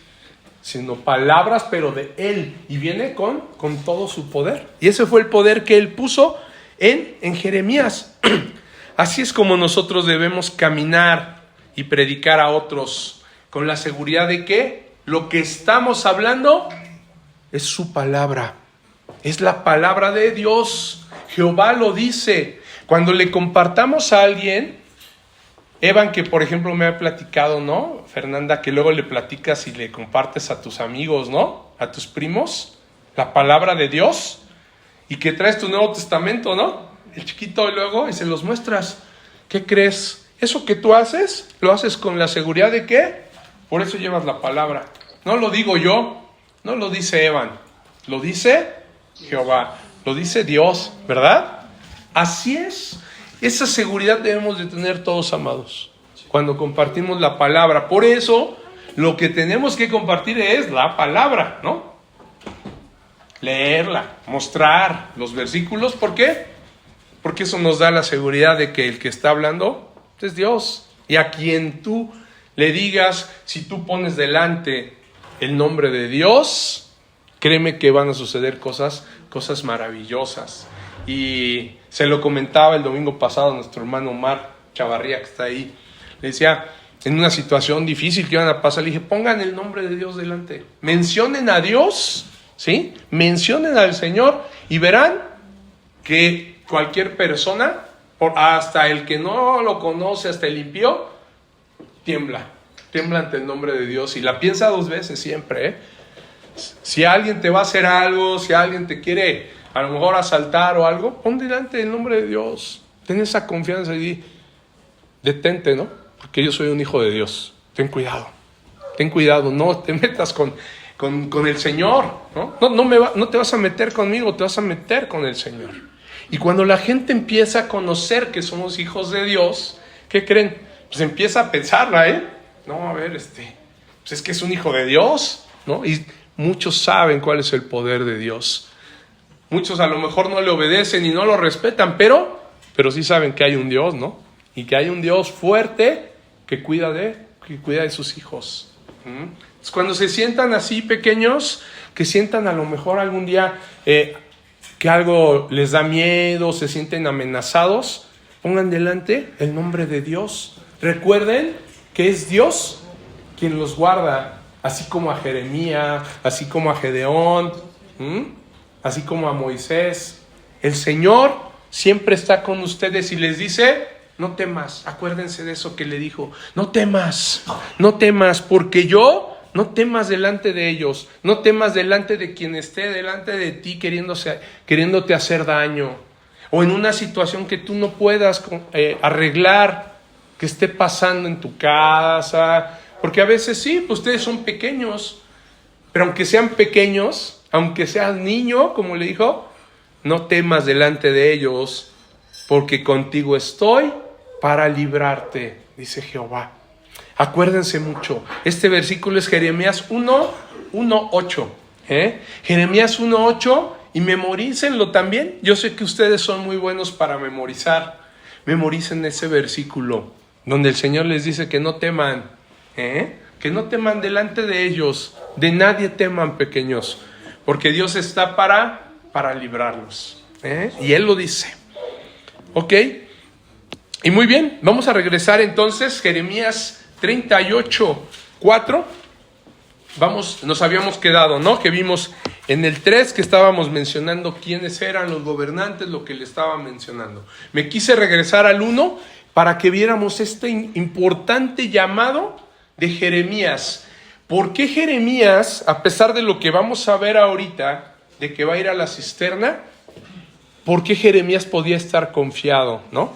sino palabras pero de Él, y viene con todo su poder. Y ese fue el poder que Él puso en Jeremías. Así es como nosotros debemos caminar y predicar a otros, con la seguridad de que lo que estamos hablando es su palabra, es la palabra de Dios. Jehová lo dice. Cuando le compartamos a alguien, Evan, que por ejemplo me ha platicado, ¿no? Fernanda, que luego le platicas y le compartes a tus amigos, ¿no? A tus primos, la palabra de Dios, y que traes tu Nuevo Testamento, ¿no? El chiquito, y luego, y se los muestras. ¿Qué crees? Eso que tú haces, lo haces con la seguridad de que por eso llevas la palabra. No lo digo yo, no lo dice Evan, lo dice Jehová, lo dice Dios, ¿verdad? Así es. Esa seguridad debemos de tener todos, amados, cuando compartimos la palabra. Por eso, lo que tenemos que compartir es la palabra, ¿no? Leerla, mostrar los versículos. ¿Por qué? Porque eso nos da la seguridad de que el que está hablando es Dios. Y a quien tú le digas, si tú pones delante el nombre de Dios, créeme que van a suceder cosas maravillosas. Y se lo comentaba el domingo pasado a nuestro hermano Omar Chavarría, que está ahí. Le decía, en una situación difícil que iban a pasar, le dije, pongan el nombre de Dios delante. Mencionen a Dios, ¿sí? Mencionen al Señor y verán que cualquier persona, hasta el que no lo conoce, hasta el impío, tiembla ante el nombre de Dios y la piensa dos veces siempre, ¿eh? Si alguien te va a hacer algo, si alguien te quiere a lo mejor asaltar o algo, pon delante el nombre de Dios. Ten esa confianza y detente, ¿no? Porque yo soy un hijo de Dios. Ten cuidado, no te metas con el Señor, ¿no? No te vas a meter conmigo, te vas a meter con el Señor. Y cuando la gente empieza a conocer que somos hijos de Dios, ¿qué creen? Pues empieza a pensarla, ¿eh? No, a ver, pues es que es un hijo de Dios, ¿no? Y muchos saben cuál es el poder de Dios. Muchos a lo mejor no le obedecen y no lo respetan, pero sí saben que hay un Dios, ¿no? Y que hay un Dios fuerte que cuida de sus hijos. Entonces, cuando se sientan así pequeños, que sientan a lo mejor algún día que algo les da miedo, se sienten amenazados, pongan delante el nombre de Dios. Recuerden que es Dios quien los guarda, así como a Jeremías, así como a Gedeón, así como a Moisés. El Señor siempre está con ustedes y les dice, no temas. Acuérdense de eso que le dijo, no temas, porque yo, no temas delante de ellos, no temas delante de quien esté delante de ti queriéndote hacer daño, o en una situación que tú no puedas arreglar, que esté pasando en tu casa, porque a veces sí, pues ustedes son pequeños, pero aunque sean pequeños, aunque seas niño, como le dijo, no temas delante de ellos, porque contigo estoy para librarte, dice Jehová. Acuérdense mucho, este versículo es Jeremías 1:8, Jeremías 1:8, y memorícenlo también. Yo sé que ustedes son muy buenos para memorizar. Memoricen ese versículo, donde el Señor les dice que no teman, que no teman delante de ellos, de nadie teman, pequeños, porque Dios está para librarlos, y Él lo dice. ¿Ok? Y muy bien, vamos a regresar entonces, Jeremías 38:4. Nos habíamos quedado, ¿no? Que vimos en el 3 que estábamos mencionando quiénes eran los gobernantes, lo que le estaba mencionando. Me quise regresar al 1 para que viéramos este importante llamado de Jeremías. ¿por qué Jeremías, a pesar de lo que vamos a ver ahorita, de que va a ir a la cisterna, por qué Jeremías podía estar confiado, ¿no?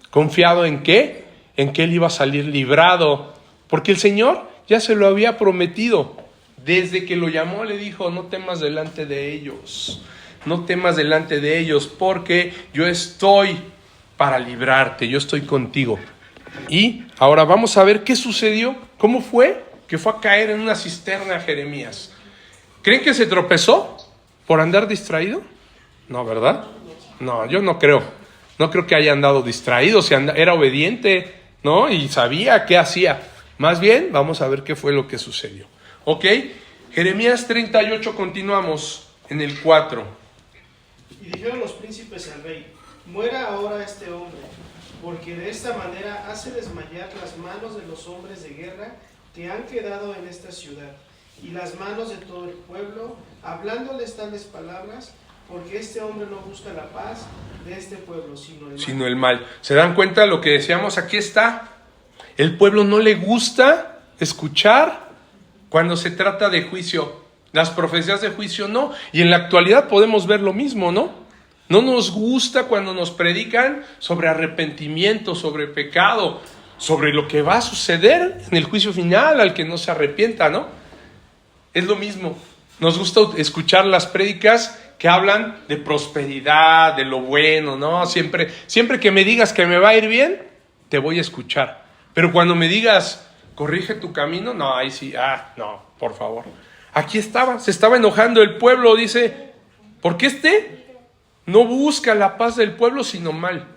¿Confiado en qué? En que él iba a salir librado, porque el Señor ya se lo había prometido. Desde que lo llamó le dijo, no temas delante de ellos, no temas delante de ellos, porque yo estoy para librarte, yo estoy contigo. Y ahora vamos a ver qué sucedió, cómo fue que fue a caer en una cisterna Jeremías. ¿Creen que se tropezó por andar distraído? No, ¿verdad? No, yo no creo. No creo que haya andado distraído, era obediente, ¿no? Y sabía qué hacía. Más bien, vamos a ver qué fue lo que sucedió. ¿Ok? Jeremías 38, continuamos en el 4. Y dijeron los príncipes al rey: muera ahora este hombre, porque de esta manera hace desmayar las manos de los hombres de guerra que han quedado en esta ciudad, y las manos de todo el pueblo, hablándoles tales palabras, porque este hombre no busca la paz de este pueblo, sino el mal. ¿Se dan cuenta de lo que decíamos? Aquí está. El pueblo no le gusta escuchar cuando se trata de juicio. Las profecías de juicio no. Y en la actualidad podemos ver lo mismo, ¿no? No nos gusta cuando nos predican sobre arrepentimiento, sobre pecado, sobre lo que va a suceder en el juicio final al que no se arrepienta, ¿no? Es lo mismo. Nos gusta escuchar las prédicas que hablan de prosperidad, de lo bueno, ¿no? Siempre que me digas que me va a ir bien, te voy a escuchar. Pero cuando me digas, corrige tu camino, no, ahí sí, no, por favor. Aquí se estaba enojando el pueblo, dice, porque no busca la paz del pueblo, sino mal.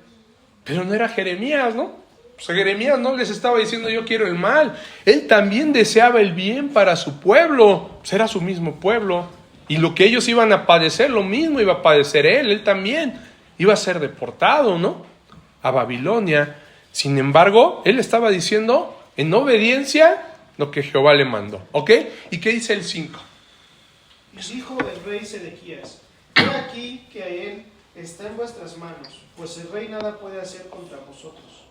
Pero no era Jeremías, ¿no? Pues Jeremías no les estaba diciendo yo quiero el mal. Él también deseaba el bien para su pueblo. Pues era su mismo pueblo. Y lo que ellos iban a padecer, lo mismo iba a padecer él. Él también iba a ser deportado, ¿no? A Babilonia. Sin embargo, él estaba diciendo en obediencia lo que Jehová le mandó. ¿Ok? ¿Y qué dice el 5? Y dijo el rey Sedequías: he aquí que a él está en vuestras manos, pues el rey nada puede hacer contra vosotros.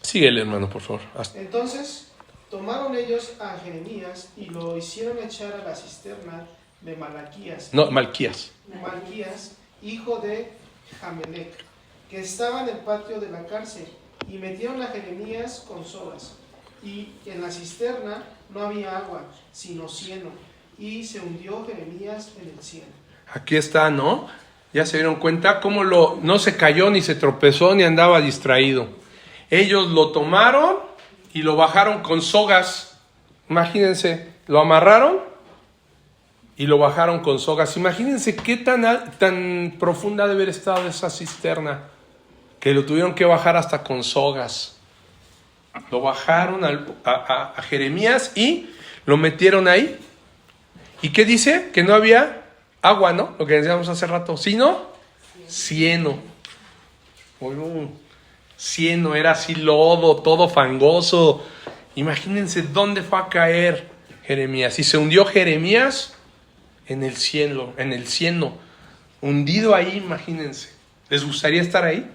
Síguele, hermano, por favor. Entonces tomaron ellos a Jeremías y lo hicieron echar a la cisterna de Malquías, hijo de Jamelec, que estaba en el patio de la cárcel, y metieron a Jeremías con sogas. Y en la cisterna no había agua, sino cieno, y se hundió Jeremías en el cieno. Aquí está, ¿no? Ya se dieron cuenta cómo no se cayó, ni se tropezó, ni andaba distraído. Ellos lo tomaron y lo bajaron con sogas. Imagínense, lo amarraron y lo bajaron con sogas. Imagínense qué tan profunda debe haber estado esa cisterna, que lo tuvieron que bajar hasta con sogas. Lo bajaron a Jeremías y lo metieron ahí. ¿Y qué dice? Que no había agua, ¿no? Lo que decíamos hace rato, sino cieno. Cieno, era así lodo, todo fangoso. Imagínense dónde fue a caer Jeremías. Y se hundió Jeremías en el cieno, hundido ahí, imagínense. ¿Les gustaría estar ahí?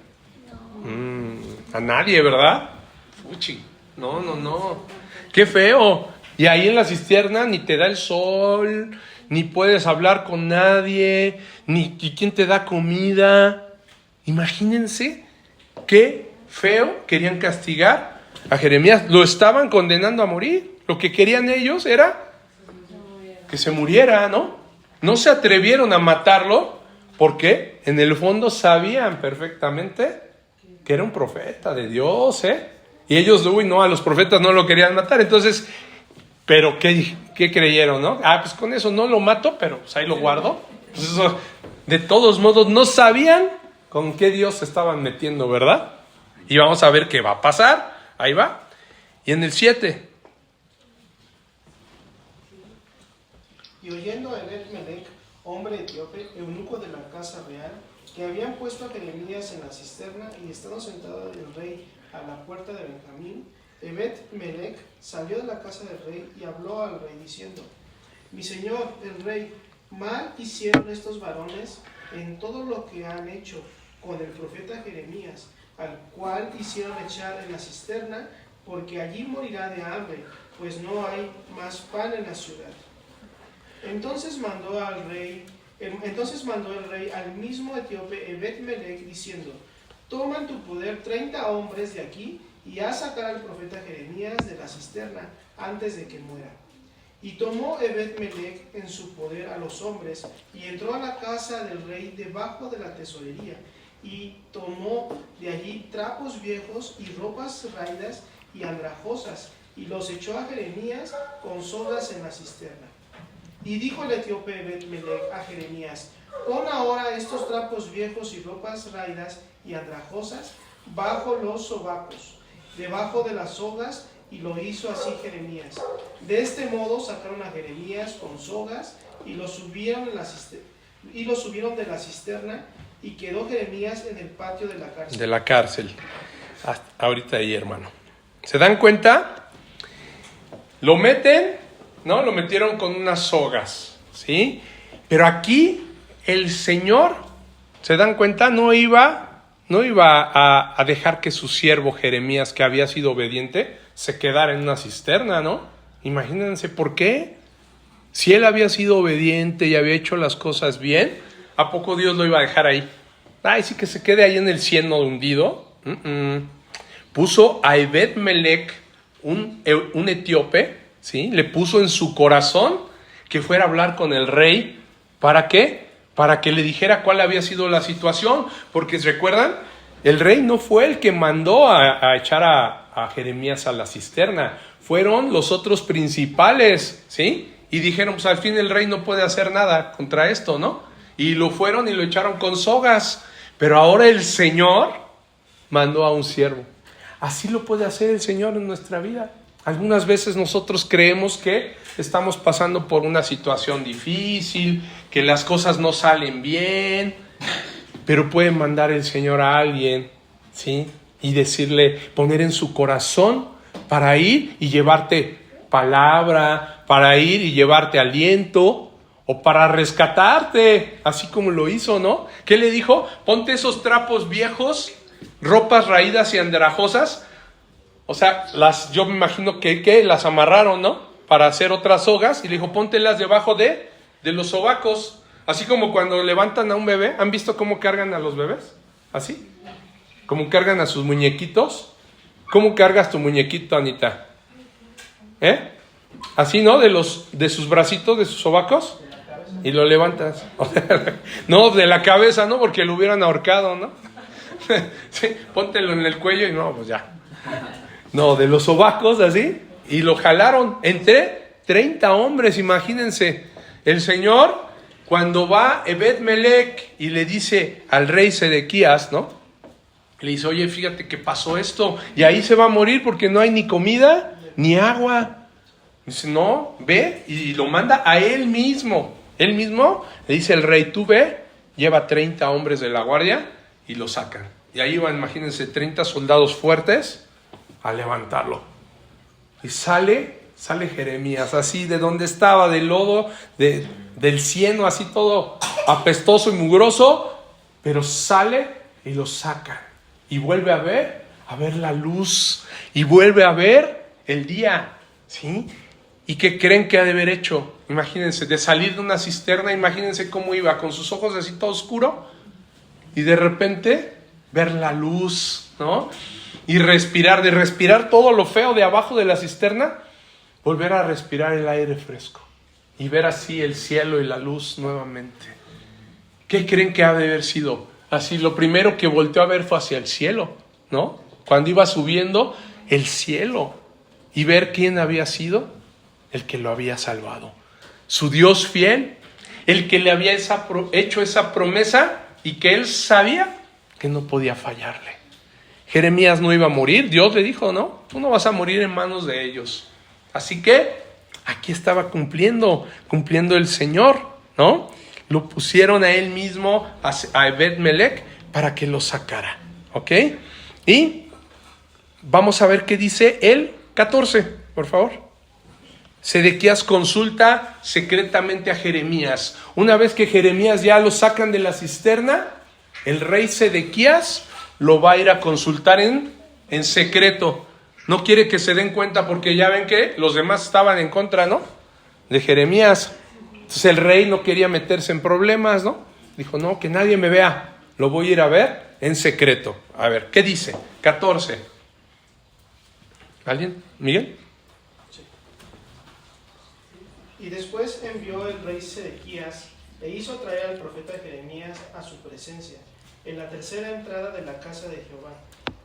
No. A nadie, ¿verdad? Fuchi. No. Qué feo. Y ahí en la cisterna ni te da el sol, ni puedes hablar con nadie, ni quién te da comida. Imagínense qué feo. Querían castigar a Jeremías. Lo estaban condenando a morir. Lo que querían ellos era que se muriera, ¿no? No se atrevieron a matarlo porque en el fondo sabían perfectamente que era un profeta de Dios, ¿eh? Y ellos, a los profetas no lo querían matar. Entonces, ¿pero qué creyeron, no? Pues con eso no lo mato, pero pues ahí lo guardo. Pues eso, de todos modos, no sabían con qué Dios se estaban metiendo, ¿verdad? Y vamos a ver qué va a pasar. Ahí va. Y en el 7. Y oyendo a Ebed-Melech, hombre etíope, eunuco de la casa real, que habían puesto a Jeremías en la cisterna y estando sentado el rey a la puerta de Benjamín, Ebed-Melech salió de la casa del rey y habló al rey diciendo: mi señor, el rey, mal hicieron estos varones en todo lo que han hecho con el profeta Jeremías, al cual hicieron echar en la cisterna, porque allí morirá de hambre, pues no hay más pan en la ciudad. Entonces mandó el rey al mismo etíope Ebed-Melech diciendo: toma en tu poder 30 hombres de aquí y haz sacar al profeta Jeremías de la cisterna antes de que muera. Y tomó Ebed-Melech en su poder a los hombres y entró a la casa del rey debajo de la tesorería y tomó de allí trapos viejos y ropas raídas y andrajosas y los echó a Jeremías con sogas en la cisterna. Y dijo el etíope Ebed-Melech a Jeremías: pon ahora estos trapos viejos y ropas raídas y andrajosas bajo los sobacos, debajo de las sogas, y lo hizo así Jeremías. De este modo sacaron a Jeremías con sogas y lo subieron de la cisterna, y quedó Jeremías en el patio de la cárcel. De la cárcel. Ahorita ahí, hermano. ¿Se dan cuenta? Lo meten, ¿no? Lo metieron con unas sogas, ¿sí? Pero aquí el Señor, ¿se dan cuenta? No iba a dejar que su siervo Jeremías, que había sido obediente, se quedara en una cisterna, ¿no? Imagínense por qué. Si él había sido obediente y había hecho las cosas bien, ¿a poco Dios lo iba a dejar ahí? Ay, sí, que se quede ahí en el cieno hundido. Puso a Ebed-Melech, un etíope, ¿sí? Le puso en su corazón que fuera a hablar con el rey. ¿Para qué? Para que le dijera cuál había sido la situación. Porque, ¿recuerdan? El rey no fue el que mandó a echar a Jeremías a la cisterna. Fueron los otros principales, ¿sí? Y dijeron, pues al fin el rey no puede hacer nada contra esto, ¿no? Y lo fueron y lo echaron con sogas. Pero ahora el Señor mandó a un siervo. Así lo puede hacer el Señor en nuestra vida. Algunas veces nosotros creemos que estamos pasando por una situación difícil, que las cosas no salen bien, pero puede mandar el Señor a alguien, ¿sí? Y decirle, poner en su corazón para ir y llevarte palabra, para ir y llevarte aliento, o para rescatarte, así como lo hizo, ¿no? ¿Qué le dijo? Ponte esos trapos viejos, ropas raídas y andrajosas. O sea, yo me imagino que las amarraron, ¿no? Para hacer otras sogas, y le dijo, póntelas debajo de los sobacos. Así como cuando levantan a un bebé. ¿Han visto cómo cargan a los bebés? ¿Así? ¿Cómo cargan a sus muñequitos? ¿Cómo cargas tu muñequito, Anita? Así, ¿no? De sus bracitos, de sus sobacos. Y lo levantas. No, de la cabeza, ¿no? Porque lo hubieran ahorcado, ¿no? Sí, póntelo en el cuello y no, pues ya. No, de los sobacos, así. Y lo jalaron. Entre 30 hombres, imagínense. El Señor, cuando va Ebed-Melech y le dice al rey Sedequías, ¿no? Le dice, oye, fíjate que pasó esto. Y ahí se va a morir porque no hay ni comida ni agua. Dice, no, ve. Y lo manda a él mismo. Él mismo le dice el rey, tú ve, lleva 30 hombres de la guardia y lo sacan. Y ahí van, imagínense, 30 soldados fuertes a levantarlo. Y sale Jeremías, así de donde estaba, del lodo, del cieno, así todo apestoso y mugroso, pero sale y lo sacan. Y vuelve a ver la luz, y vuelve a ver el día, ¿sí? ¿Y qué creen que ha de haber hecho? Imagínense, de salir de una cisterna, imagínense cómo iba, con sus ojos así todo oscuro, y de repente ver la luz, ¿no? Y de respirar todo lo feo de abajo de la cisterna, volver a respirar el aire fresco, y ver así el cielo y la luz nuevamente. ¿Qué creen que ha de haber sido? Así, lo primero que volteó a ver fue hacia el cielo, ¿no? Cuando iba subiendo el cielo, y ver quién había sido el que lo había salvado. Su Dios fiel, el que le había hecho esa promesa y que él sabía que no podía fallarle. Jeremías no iba a morir, Dios le dijo, no, tú no vas a morir en manos de ellos. Así que aquí estaba cumpliendo el Señor, ¿no? Lo pusieron a él mismo, a Ebed-Melech, para que lo sacara, ¿ok? Y vamos a ver qué dice el 14, por favor. Sedequías consulta secretamente a Jeremías. Una vez que Jeremías ya lo sacan de la cisterna, el rey Sedequías lo va a ir a consultar en secreto. no quiere que se den cuenta porque ya ven que los demás estaban en contra, ¿no? De Jeremías. Entonces el rey no quería meterse en problemas, ¿no? Dijo, no, que nadie me vea, lo voy a ir a ver en secreto. A ver, ¿qué dice? 14. ¿Alguien? ¿Miguel? Sí. Y después envió el rey Sedequías e hizo traer al profeta Jeremías a su presencia, en la tercera entrada de la casa de Jehová.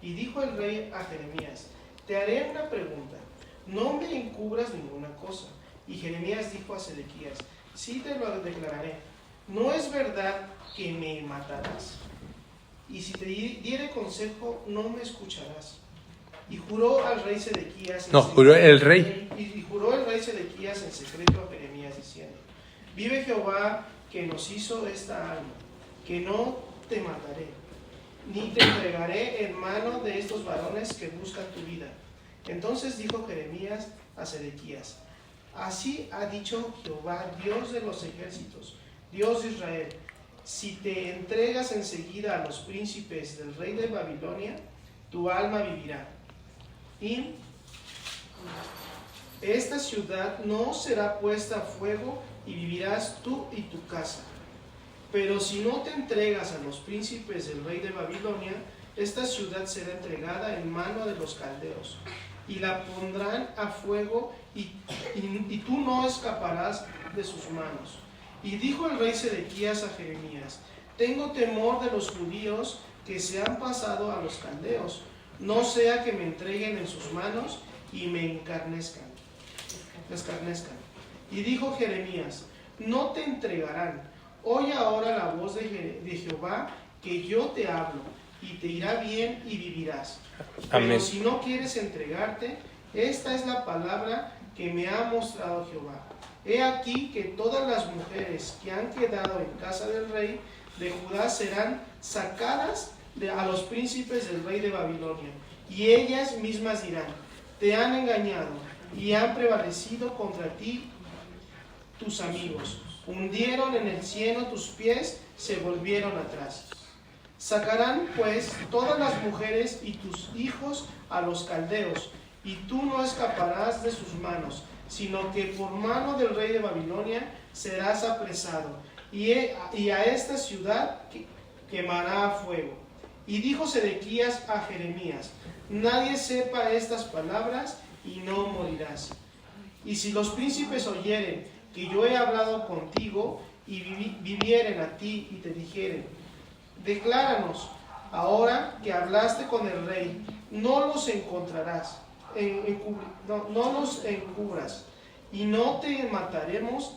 Y dijo el rey a Jeremías, te haré una pregunta, no me encubras ninguna cosa. Y Jeremías dijo a Sedequías, sí te lo declararé, ¿no es verdad que me matarás? Y si te diere consejo, no me escucharás. Y juró al rey Sedequías... No, juró el rey. Y juró el rey Sedequías en secreto a Jeremías diciendo, vive Jehová que nos hizo esta alma, que no te mataré, ni te entregaré en mano de estos varones que buscan tu vida. Entonces dijo Jeremías a Sedequías, así ha dicho Jehová, Dios de los ejércitos, Dios de Israel, si te entregas enseguida a los príncipes del rey de Babilonia, tu alma vivirá. Y esta ciudad no será puesta a fuego y vivirás tú y tu casa. Pero si no te entregas a los príncipes del rey de Babilonia, esta ciudad será entregada en mano de los caldeos, y la pondrán a fuego, y tú no escaparás de sus manos. Y dijo el rey Sedequías a Jeremías, tengo temor de los judíos que se han pasado a los caldeos, no sea que me entreguen en sus manos y me escarnezcan. Y dijo Jeremías, no te entregarán. Oye ahora la voz de Jehová, que yo te hablo, y te irá bien y vivirás. Amén. Pero si no quieres entregarte, esta es la palabra que me ha mostrado Jehová. He aquí que todas las mujeres que han quedado en casa del rey de Judá serán sacadas a los príncipes del rey de Babilonia, y ellas mismas dirán, te han engañado y han prevalecido contra ti tus amigos, hundieron en el cieno tus pies, se volvieron atrás. Sacarán pues todas las mujeres y tus hijos a los caldeos, y tú no escaparás de sus manos, sino que por mano del rey de Babilonia serás apresado, y a esta ciudad quemará a fuego. Y dijo Sedequías a Jeremías, nadie sepa estas palabras y no morirás. Y si los príncipes oyeren que yo he hablado contigo y vivieren a ti y te dijeren, decláranos ahora que hablaste con el rey, no los encontrarás, no los encubras, y no te mataremos,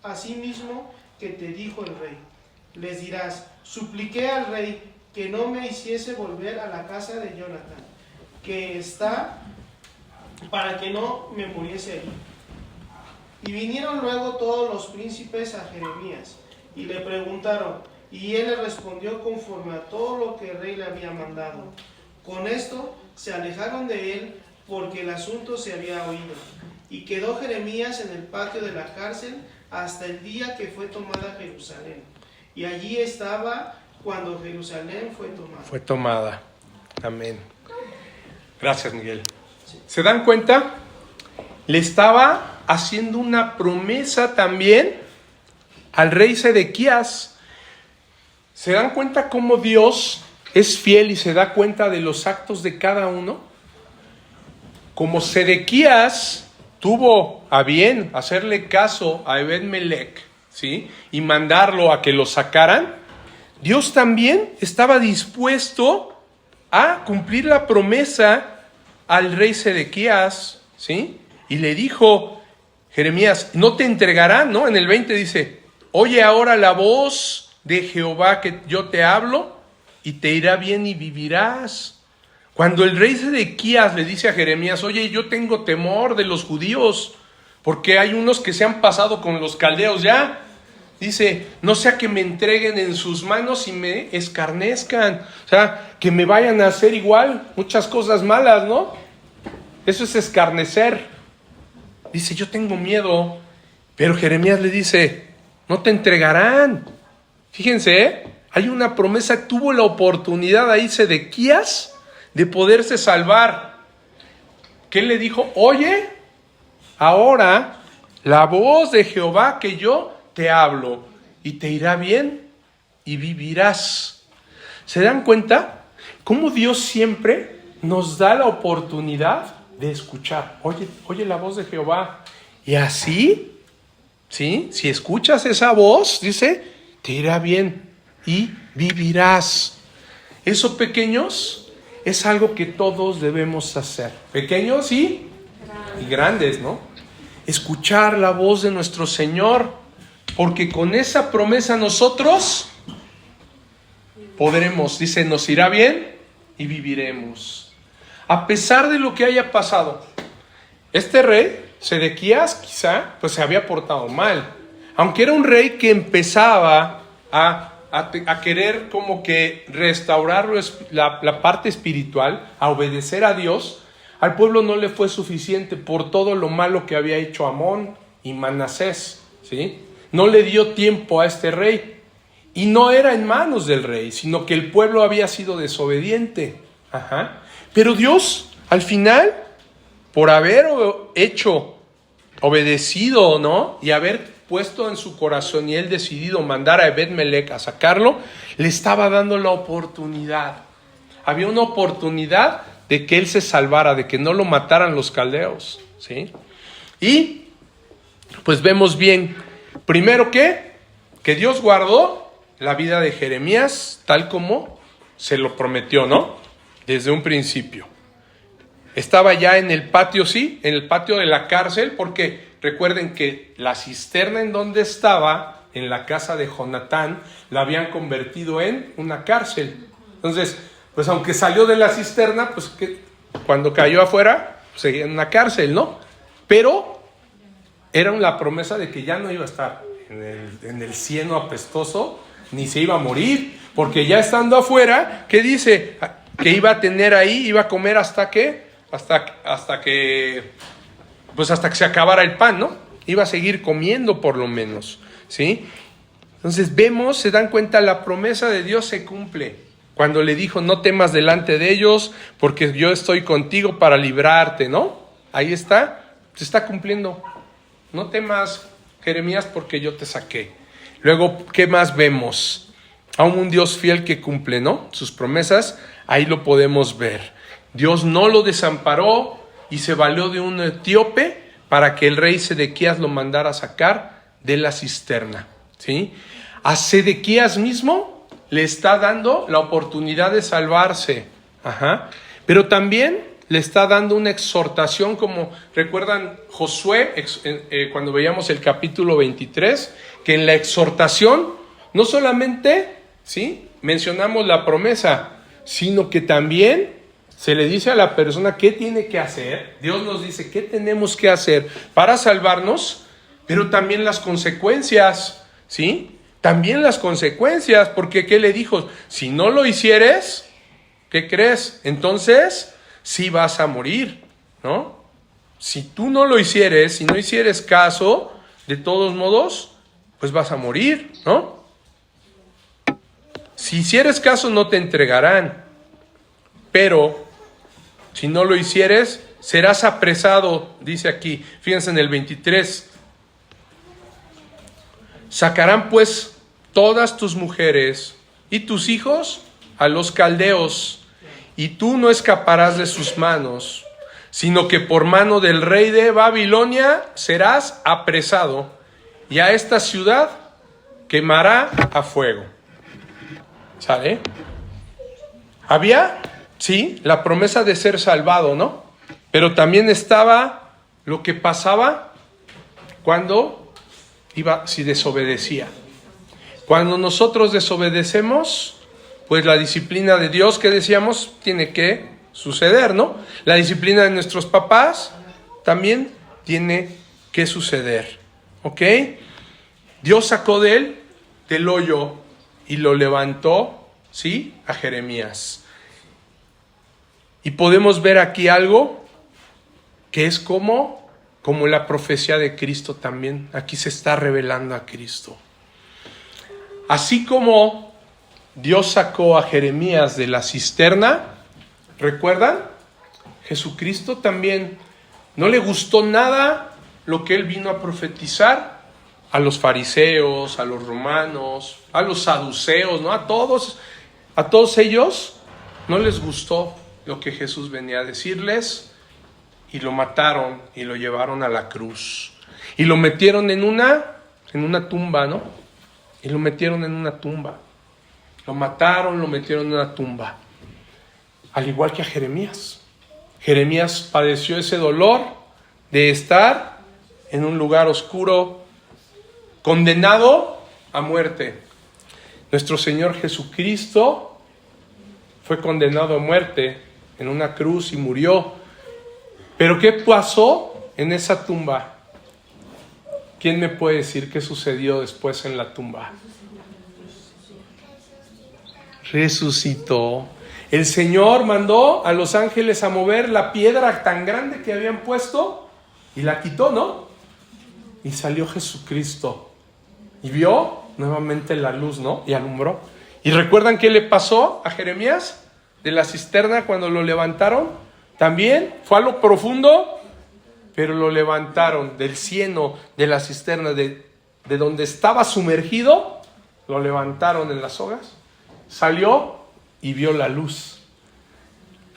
así mismo que te dijo el rey. Les dirás, supliqué al rey que no me hiciese volver a la casa de Jonatán, que está, para que no me muriese allí. Y vinieron luego todos los príncipes a Jeremías, y le preguntaron, y él les respondió conforme a todo lo que el rey le había mandado. Con esto se alejaron de él, porque el asunto se había oído. Y quedó Jeremías en el patio de la cárcel hasta el día que fue tomada Jerusalén. Y allí estaba cuando Jerusalén fue tomada. Fue tomada. Amén. Gracias, Miguel. ¿Se dan cuenta? Le estaba haciendo una promesa también al rey Sedequías. ¿Se dan cuenta cómo Dios es fiel y se da cuenta de los actos de cada uno? Como Sedequías tuvo a bien hacerle caso a Ebed-Melech, ¿sí?, y mandarlo a que lo sacaran, Dios también estaba dispuesto a cumplir la promesa al rey Sedequías, ¿sí? Y le dijo, Jeremías, no te entregarán, ¿no? En el 20 dice, oye ahora la voz de Jehová que yo te hablo, y te irá bien y vivirás. Cuando el rey Sedequías le dice a Jeremías, oye, yo tengo temor de los judíos, porque hay unos que se han pasado con los caldeos ya. Dice, no sea que me entreguen en sus manos y me escarnezcan. O sea, que me vayan a hacer igual muchas cosas malas, ¿no? Eso es escarnecer. Dice, yo tengo miedo. Pero Jeremías le dice, no te entregarán. Fíjense, hay una promesa, tuvo la oportunidad ahí Sedequías de poderse salvar. ¿qué le dijo? Oye, ahora la voz de Jehová que yo te hablo, y te irá bien y vivirás. ¿Se dan cuenta? Cómo Dios siempre nos da la oportunidad de escuchar. Oye la voz de Jehová. Y así, ¿sí? Si escuchas esa voz, dice, te irá bien y vivirás. Eso, pequeños, es algo que todos debemos hacer. Pequeños y grandes, ¿no? Escuchar la voz de nuestro Señor, porque con esa promesa nosotros podremos, dice, nos irá bien y viviremos. A pesar de lo que haya pasado, este rey, Sedequías, quizá, pues se había portado mal. Aunque era un rey que empezaba a querer como que restaurar la parte espiritual, a obedecer a Dios, al pueblo no le fue suficiente por todo lo malo que había hecho Amón y Manasés, ¿sí? No le dio tiempo a este rey. Y no era en manos del rey, sino que el pueblo había sido desobediente. Pero Dios, al final, por haber obedecido, ¿no? Y haber puesto en su corazón y él decidido mandar a Ebed-Melech a sacarlo, le estaba dando la oportunidad. Había una oportunidad de que él se salvara, de que no lo mataran los caldeos, ¿sí? Y pues vemos bien, primero que Dios guardó la vida de Jeremías tal como se lo prometió, ¿no? Desde un principio. Estaba ya en el patio, sí, en el patio de la cárcel, porque recuerden que la cisterna en donde estaba, en la casa de Jonatán, la habían convertido en una cárcel. Entonces, pues aunque salió de la cisterna, pues que cuando cayó afuera, pues, seguía en una cárcel, ¿no? Pero era la promesa de que ya no iba a estar en el cieno apestoso, ni se iba a morir, porque ya estando afuera, ¿qué dice? Que iba a tener ahí, iba a comer hasta que se acabara el pan, ¿no? Iba a seguir comiendo por lo menos, ¿sí? Entonces vemos, se dan cuenta, la promesa de Dios se cumple. Cuando le dijo, no temas delante de ellos, porque yo estoy contigo para librarte, ¿no? Ahí está, se está cumpliendo. No temas, Jeremías, porque yo te saqué. Luego, ¿qué más vemos? Aún un Dios fiel que cumple, ¿no? Sus promesas, ahí lo podemos ver. Dios no lo desamparó y se valió de un etíope para que el rey Sedequías lo mandara a sacar de la cisterna, ¿sí? A Sedequías mismo le está dando la oportunidad de salvarse, pero también le está dando una exhortación, como recuerdan Josué, cuando veíamos el capítulo 23, que en la exhortación no solamente, ¿sí?, mencionamos la promesa, sino que también se le dice a la persona qué tiene que hacer. Dios nos dice qué tenemos que hacer para salvarnos, pero también las consecuencias, ¿sí? También las consecuencias, porque ¿qué le dijo? Si no lo hicieres, ¿qué crees? Entonces sí vas a morir, ¿no? Si tú no lo hicieres, si no hicieres caso, de todos modos, pues vas a morir, ¿no? Si hicieres caso, no te entregarán, pero si no lo hicieres, serás apresado, dice aquí, fíjense en el 23. Sacarán pues todas tus mujeres y tus hijos a los caldeos, y tú no escaparás de sus manos, sino que por mano del rey de Babilonia serás apresado, y a esta ciudad quemará a fuego. ¿Sale? Había, sí, la promesa de ser salvado, ¿no? Pero también estaba lo que pasaba cuando si desobedecía. Cuando nosotros desobedecemos, pues la disciplina de Dios, que decíamos, tiene que suceder, ¿no? La disciplina de nuestros papás también tiene que suceder, ¿ok? Dios sacó de él del hoyo y lo levantó, ¿sí?, a Jeremías. Y podemos ver aquí algo que es como la profecía de Cristo también. Aquí se está revelando a Cristo. Así como Dios sacó a Jeremías de la cisterna, ¿recuerdan? Jesucristo también no le gustó nada lo que él vino a profetizar a los fariseos, a los romanos, a los saduceos, ¿no? A todos ellos no les gustó lo que Jesús venía a decirles y lo mataron y lo llevaron a la cruz y lo metieron en una tumba, ¿no? Y lo metieron en una tumba. Lo mataron, lo metieron en una tumba. Al igual que a Jeremías. Jeremías padeció ese dolor de estar en un lugar oscuro, condenado a muerte. Nuestro Señor Jesucristo fue condenado a muerte en una cruz y murió. Pero ¿qué pasó en esa tumba? ¿Quién me puede decir qué sucedió después en la tumba? Resucitó. El Señor mandó a los ángeles a mover la piedra tan grande que habían puesto y la quitó, ¿no? Y salió Jesucristo y vio nuevamente la luz, ¿no? Y alumbró. ¿Y recuerdan qué le pasó a Jeremías de la cisterna cuando lo levantaron? También fue a lo profundo, pero lo levantaron del cieno de la cisterna, de donde estaba sumergido, lo levantaron en las sogas, salió y vio la luz.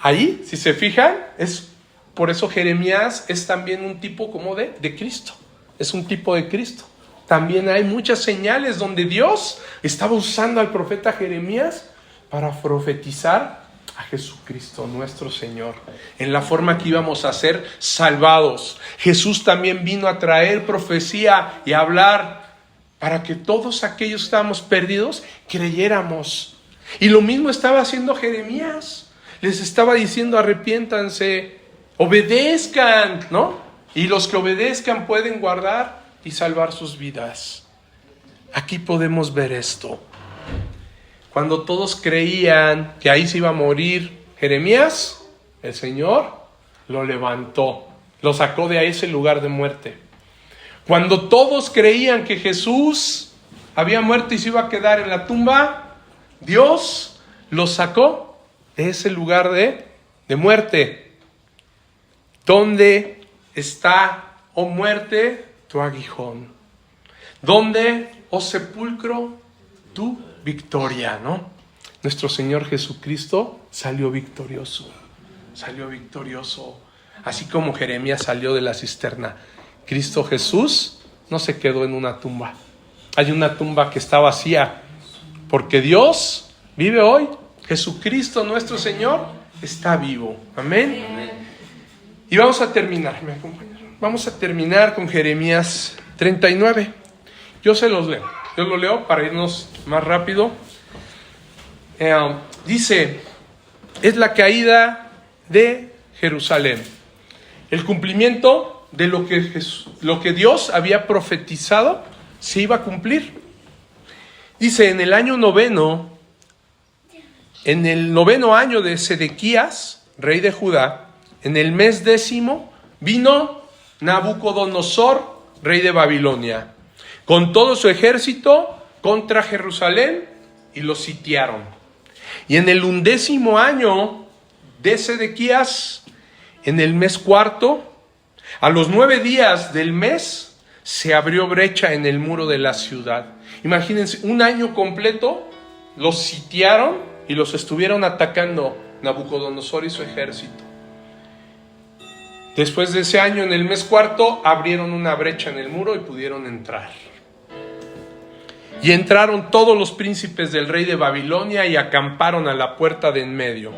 Ahí, si se fijan, es por eso Jeremías es también un tipo como de Cristo. Es un tipo de Cristo. También hay muchas señales donde Dios estaba usando al profeta Jeremías para profetizar a Jesucristo, nuestro Señor, en la forma que íbamos a ser salvados. Jesús también vino a traer profecía y a hablar para que todos aquellos que estábamos perdidos creyéramos. Y lo mismo estaba haciendo Jeremías. Les estaba diciendo: arrepiéntanse, obedezcan, ¿no? Y los que obedezcan pueden guardar y salvar sus vidas. Aquí podemos ver esto. Cuando todos creían que ahí se iba a morir Jeremías, el Señor lo levantó, lo sacó de ese lugar de muerte. Cuando todos creían que Jesús había muerto y se iba a quedar en la tumba, Dios lo sacó de ese lugar de muerte. ¿Dónde está, oh muerte, tu aguijón? ¿Dónde, oh sepulcro, tu victoria, ¿no? Nuestro Señor Jesucristo salió victorioso. Salió victorioso. Así como Jeremías salió de la cisterna, Cristo Jesús no se quedó en una tumba. Hay una tumba que está vacía, porque Dios vive hoy. Jesucristo nuestro Señor está vivo. Amén. Amén. Y vamos a terminar, ¿me acompañan? Vamos a terminar con Jeremías 39. Yo se los leo. Yo lo leo para irnos más rápido. Dice: es la caída de Jerusalén. El cumplimiento de lo que Dios había profetizado se iba a cumplir. Dice: en el año noveno, en el noveno año de Sedequías, rey de Judá, en el mes 10, vino Nabucodonosor, rey de Babilonia, con todo su ejército contra Jerusalén, y lo sitiaron. Y en el 11 año de Sedequías, en el mes 4, a los 9 días del mes, se abrió brecha en el muro de la ciudad. Imagínense, un año completo los sitiaron y los estuvieron atacando Nabucodonosor y su ejército. Después de ese año, en el mes 4, abrieron una brecha en el muro y pudieron entrar. Y entraron todos los príncipes del rey de Babilonia y acamparon a la puerta de en medio.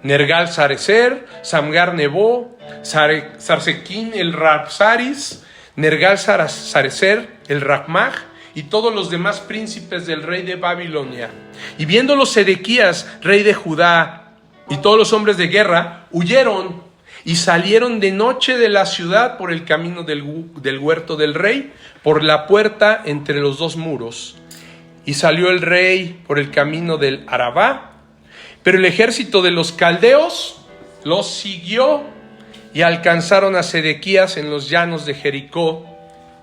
Nergal-Sarecer, Samgar-Nebo, Sarsequín el Rabsaris, Nergal-Sarecer el Racmaj y todos los demás príncipes del rey de Babilonia. Y viéndolo Sedequías, rey de Judá, y todos los hombres de guerra, huyeron y salieron de noche de la ciudad por el camino del huerto del rey, por la puerta entre los dos muros. Y salió el rey por el camino del Arabá, pero el ejército de los caldeos los siguió y alcanzaron a Sedequías en los llanos de Jericó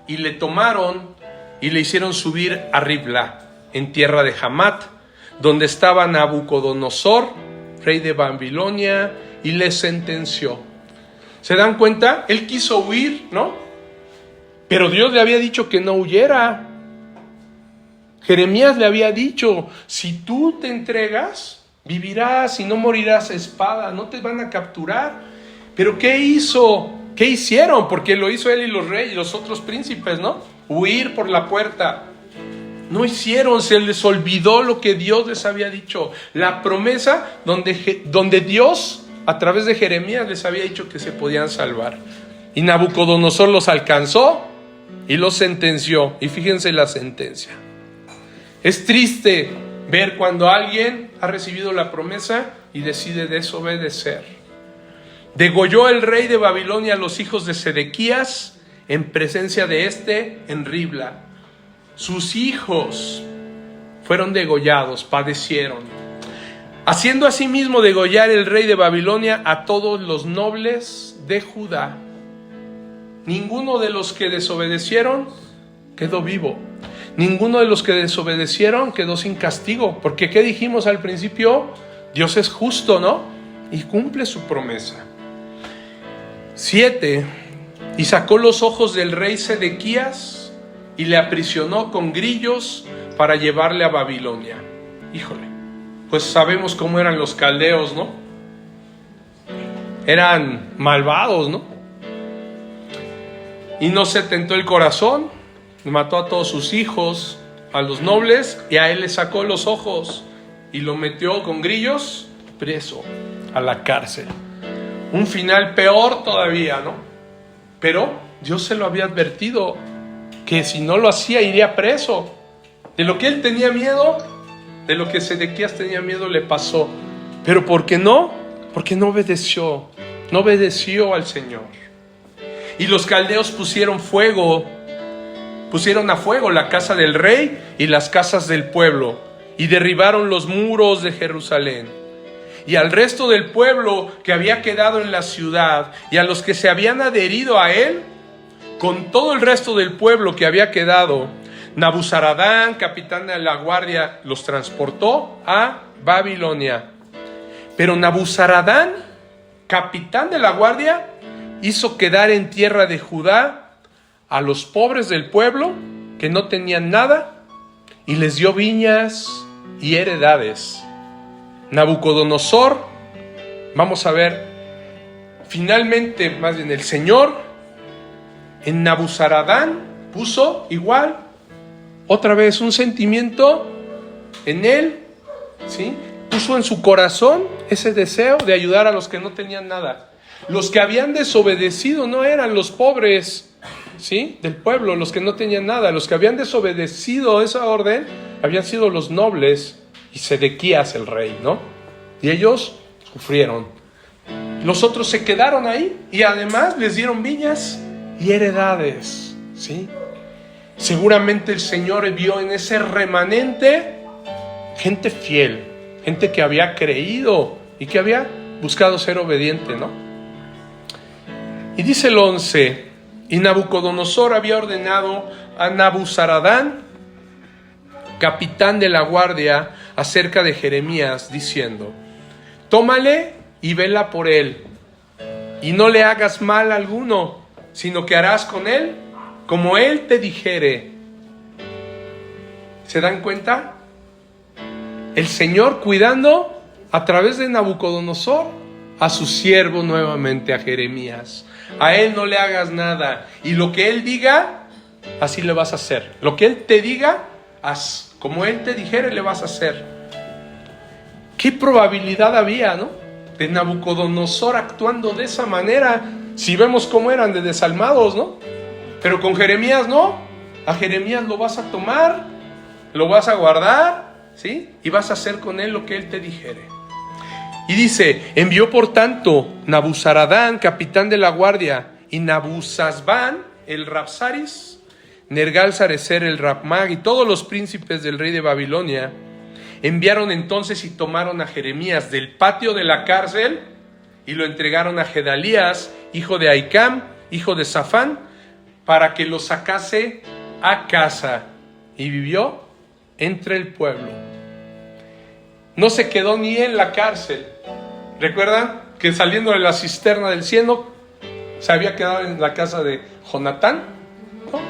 y le tomaron y le hicieron subir a Ribla, en tierra de Hamat, donde estaba Nabucodonosor, rey de Babilonia, y les sentenció. ¿Se dan cuenta? Él quiso huir, ¿no? Pero Dios le había dicho que no huyera. Jeremías le había dicho, si tú te entregas, vivirás y no morirás a espada, no te van a capturar. Pero ¿qué hizo? ¿Qué hicieron? Porque lo hizo él y los reyes y los otros príncipes, ¿no? Huir por la puerta. No hicieron, se les olvidó lo que Dios les había dicho. La promesa donde Dios, a través de Jeremías, les había dicho que se podían salvar. Y Nabucodonosor los alcanzó y los sentenció. Y fíjense la sentencia. Es triste ver cuando alguien ha recibido la promesa y decide desobedecer. Degolló el rey de Babilonia a los hijos de Sedequías en presencia de en Ribla. Sus hijos fueron degollados, padecieron. Haciendo asimismo degollar el rey de Babilonia a todos los nobles de Judá. Ninguno de los que desobedecieron quedó vivo. Ninguno de los que desobedecieron quedó sin castigo. Porque ¿qué dijimos al principio? Dios es justo, ¿no? Y cumple su promesa. 7. Y sacó los ojos del rey Sedequías y le aprisionó con grillos para llevarle a Babilonia. Híjole, pues sabemos cómo eran los caldeos, ¿no? Eran malvados, ¿no? Y no se tentó el corazón, mató a todos sus hijos, a los nobles, y a él le sacó los ojos y lo metió con grillos preso a la cárcel. Un final peor todavía, ¿no? Pero Dios se lo había advertido que si no lo hacía iría preso. De lo que él tenía miedo, de lo que Sedequías tenía miedo, le pasó. Pero ¿por qué no? Porque no obedeció al Señor. Y los caldeos pusieron a fuego la casa del rey y las casas del pueblo, y derribaron los muros de Jerusalén. Y al resto del pueblo que había quedado en la ciudad, y a los que se habían adherido a él, con todo el resto del pueblo que había quedado, Nabuzaradán, capitán de la guardia, los transportó a Babilonia. Pero Nabuzaradán, capitán de la guardia, hizo quedar en tierra de Judá a los pobres del pueblo que no tenían nada, y les dio viñas y heredades. Nabucodonosor, vamos a ver, finalmente, más bien el Señor, en Nabuzaradán puso igual, otra vez un sentimiento en él, ¿sí? Puso en su corazón ese deseo de ayudar a los que no tenían nada. Los que habían desobedecido no eran los pobres, ¿sí?, del pueblo, los que no tenían nada. Los que habían desobedecido esa orden habían sido los nobles y Sedequías el rey, ¿no? Y ellos sufrieron. Los otros se quedaron ahí y además les dieron viñas y heredades, ¿sí? Seguramente el Señor vio en ese remanente gente fiel, gente que había creído y que había buscado ser obediente, ¿no? Y dice el 11, y Nabucodonosor había ordenado a Nabuzaradán, capitán de la guardia, acerca de Jeremías, diciendo: tómale y vela por él, y no le hagas mal alguno, sino que harás con él como él te dijere. ¿Se dan cuenta? El Señor cuidando a través de Nabucodonosor a su siervo nuevamente, a Jeremías. A él no le hagas nada, y lo que él diga, así le vas a hacer. Lo que él te diga, haz como él te dijere, le vas a hacer. ¿Qué probabilidad había, no?, de Nabucodonosor actuando de esa manera? Si vemos cómo eran de desalmados, ¿no? Pero con Jeremías no. A Jeremías lo vas a tomar, lo vas a guardar, ¿sí? Y vas a hacer con él lo que él te dijere. Y dice: envió por tanto Nabuzaradán, capitán de la guardia, y Nabuzazbán, el Rabsaris, Nergal-Sarecer, el Rabmag, y todos los príncipes del rey de Babilonia, enviaron entonces y tomaron a Jeremías del patio de la cárcel y lo entregaron a Gedalías, hijo de Ahicam, hijo de Safán, para que lo sacase a casa, y vivió entre el pueblo. No se quedó ni en la cárcel. ¿Recuerdan? que saliendo de la cisterna del cielo se había quedado en la casa de Jonatán, ¿no?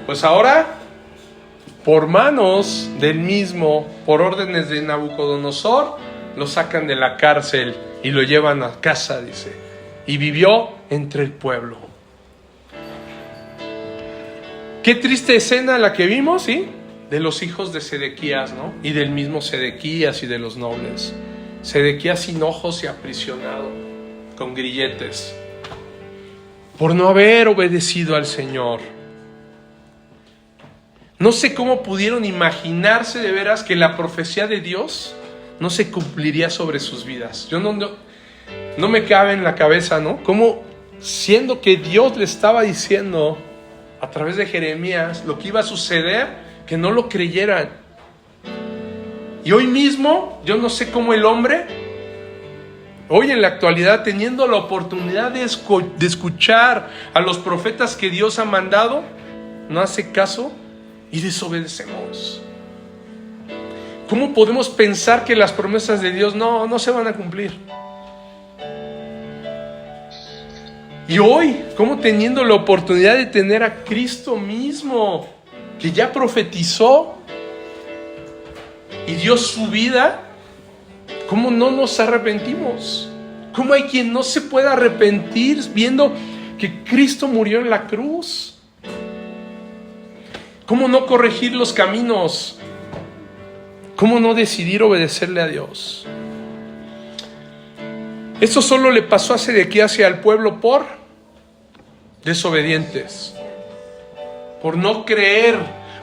Pues ahora, por manos del mismo, por órdenes de Nabucodonosor, lo sacan de la cárcel y lo llevan a casa, dice, y vivió entre el pueblo. Qué triste escena la que vimos, ¿sí? De los hijos de Sedequías, ¿no? Y del mismo Sedequías y de los nobles. Sedequías sin ojos y aprisionado, con grilletes, por no haber obedecido al Señor. No sé cómo pudieron imaginarse de veras que la profecía de Dios no se cumpliría sobre sus vidas. Yo no me cabe en la cabeza, ¿no? Cómo, siendo que Dios le estaba diciendo a través de Jeremías lo que iba a suceder, que no lo creyeran. Y hoy mismo, yo no sé cómo el hombre, hoy en la actualidad, teniendo la oportunidad de escuchar a los profetas que Dios ha mandado, no hace caso y desobedecemos. ¿Cómo podemos pensar que las promesas de Dios no se van a cumplir? Y hoy, ¿cómo teniendo la oportunidad de tener a Cristo mismo, que ya profetizó y dio su vida, cómo no nos arrepentimos? ¿Cómo hay quien no se puede arrepentir viendo que Cristo murió en la cruz? ¿Cómo no corregir los caminos? ¿Cómo no decidir obedecerle a Dios? Esto solo le pasó a Sedequías y al pueblo por desobedientes, por no creer,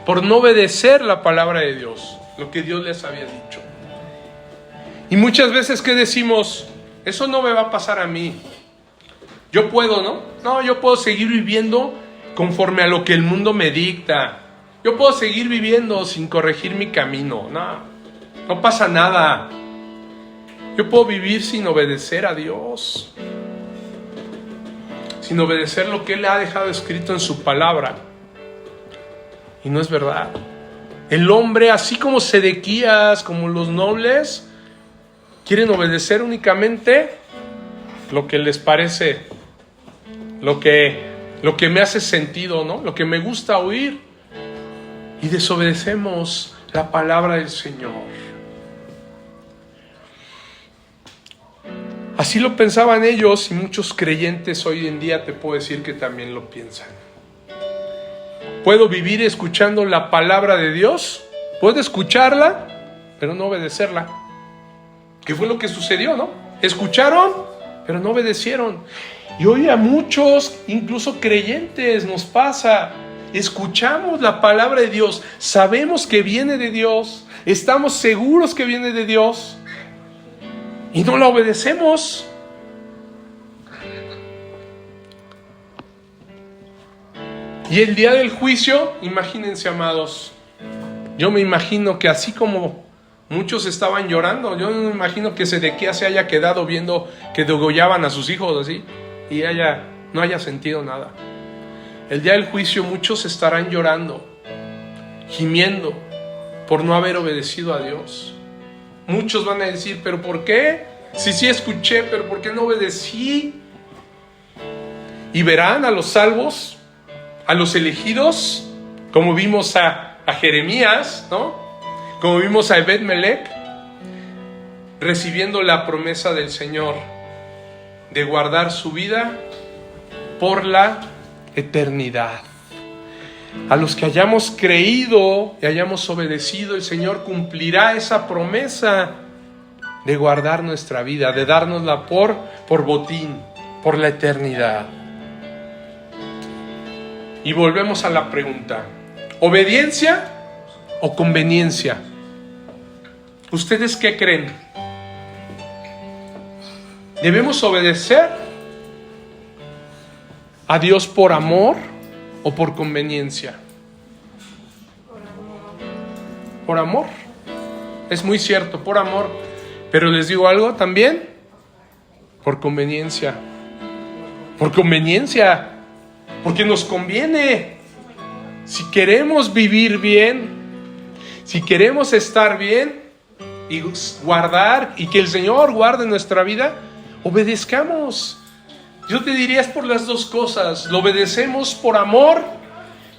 por no obedecer la palabra de Dios, lo que Dios les había dicho. Y muchas veces, ¿qué decimos? Eso no me va a pasar a mí. Yo puedo, ¿no? No, yo puedo seguir viviendo conforme a lo que el mundo me dicta. Yo puedo seguir viviendo sin corregir mi camino. No pasa nada. Yo puedo vivir sin obedecer a Dios, sin obedecer lo que Él ha dejado escrito en su palabra. Y no es verdad. El hombre, así como Sedequías, como los nobles, quieren obedecer únicamente lo que les parece, lo que me hace sentido, ¿no? Lo que me gusta oír. Y desobedecemos la palabra del Señor. Así lo pensaban ellos, y muchos creyentes hoy en día te puedo decir que también lo piensan. Puedo vivir escuchando la palabra de Dios, puedo escucharla, pero no obedecerla. ¿Qué fue lo que sucedió, no? Escucharon, pero no obedecieron. Y hoy a muchos, incluso creyentes, nos pasa. Escuchamos la palabra de Dios, sabemos que viene de Dios, estamos seguros que viene de Dios, y no la obedecemos. Y el día del juicio, imagínense, amados, yo me imagino que así como muchos estaban llorando, yo me imagino que Sedequías se haya quedado viendo que degollaban a sus hijos así, y no haya sentido nada. El día del juicio muchos estarán llorando, gimiendo por no haber obedecido a Dios. Muchos van a decir, ¿pero por qué? Sí escuché, pero ¿por qué no obedecí? Y verán a los salvos, a los elegidos, como vimos a Jeremías, ¿no? Como vimos a Ebed-Melech, recibiendo la promesa del Señor de guardar su vida por la eternidad. A los que hayamos creído y hayamos obedecido, el Señor cumplirá esa promesa de guardar nuestra vida, de dárnosla por botín, por la eternidad. Y volvemos a la pregunta: ¿obediencia o conveniencia? ¿Ustedes qué creen? ¿Debemos obedecer a Dios por amor o por conveniencia? Por amor. Es muy cierto, por amor. Pero les digo algo también, por conveniencia. Por conveniencia. Porque nos conviene. Si queremos vivir bien, si queremos estar bien y guardar, y que el Señor guarde nuestra vida, obedezcamos. Yo te diría es por las dos cosas. Lo obedecemos por amor,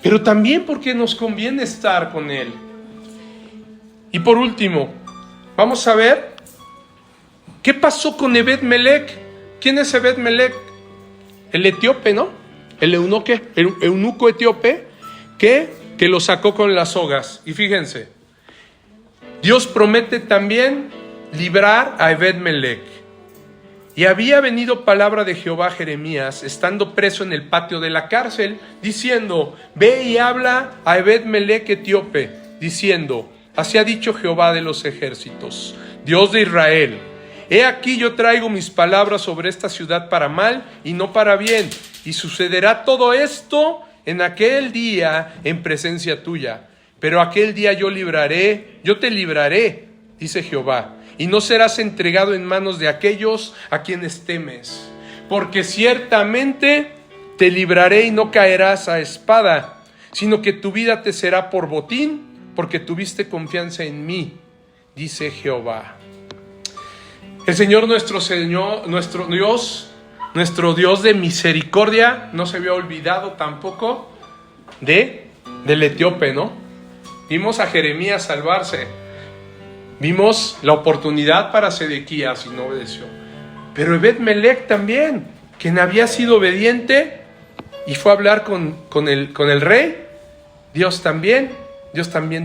pero también porque nos conviene estar con Él. Y por último, vamos a ver qué pasó con Ebed-Melech. ¿Quién es Ebed-Melech? El etíope, ¿no? El eunuco etíope que lo sacó con las sogas. Y fíjense, Dios promete también librar a Ebed-Melech. Y había venido palabra de Jehová a Jeremías, estando preso en el patio de la cárcel, diciendo: ve y habla a Ebed-Melech etíope, diciendo: así ha dicho Jehová de los ejércitos, Dios de Israel: he aquí yo traigo mis palabras sobre esta ciudad para mal y no para bien, y sucederá todo esto en aquel día en presencia tuya. Pero aquel día yo te libraré, dice Jehová, y no serás entregado en manos de aquellos a quienes temes, porque ciertamente te libraré y no caerás a espada, sino que tu vida te será por botín, porque tuviste confianza en mí, dice Jehová. El Señor nuestro Dios de misericordia, no se había olvidado tampoco del etíope, ¿no? Vimos a Jeremías salvarse, vimos la oportunidad para Sedequías y no obedeció. Pero Ebed-Melech también, quien había sido obediente y fue a hablar con el rey, Dios también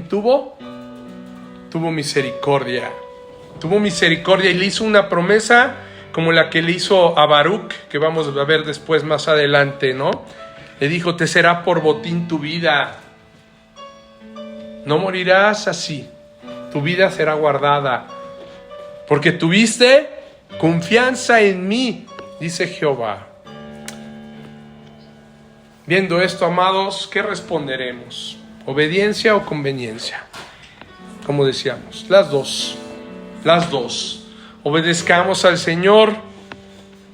tuvo misericordia. Tuvo misericordia y le hizo una promesa como la que le hizo a Baruch, que vamos a ver después más adelante, ¿no? Le dijo: te será por botín tu vida. No morirás así. Tu vida será guardada, porque tuviste confianza en mí, dice Jehová. Viendo esto, amados, ¿qué responderemos? ¿Obediencia o conveniencia? Como decíamos, las dos. Obedezcamos al Señor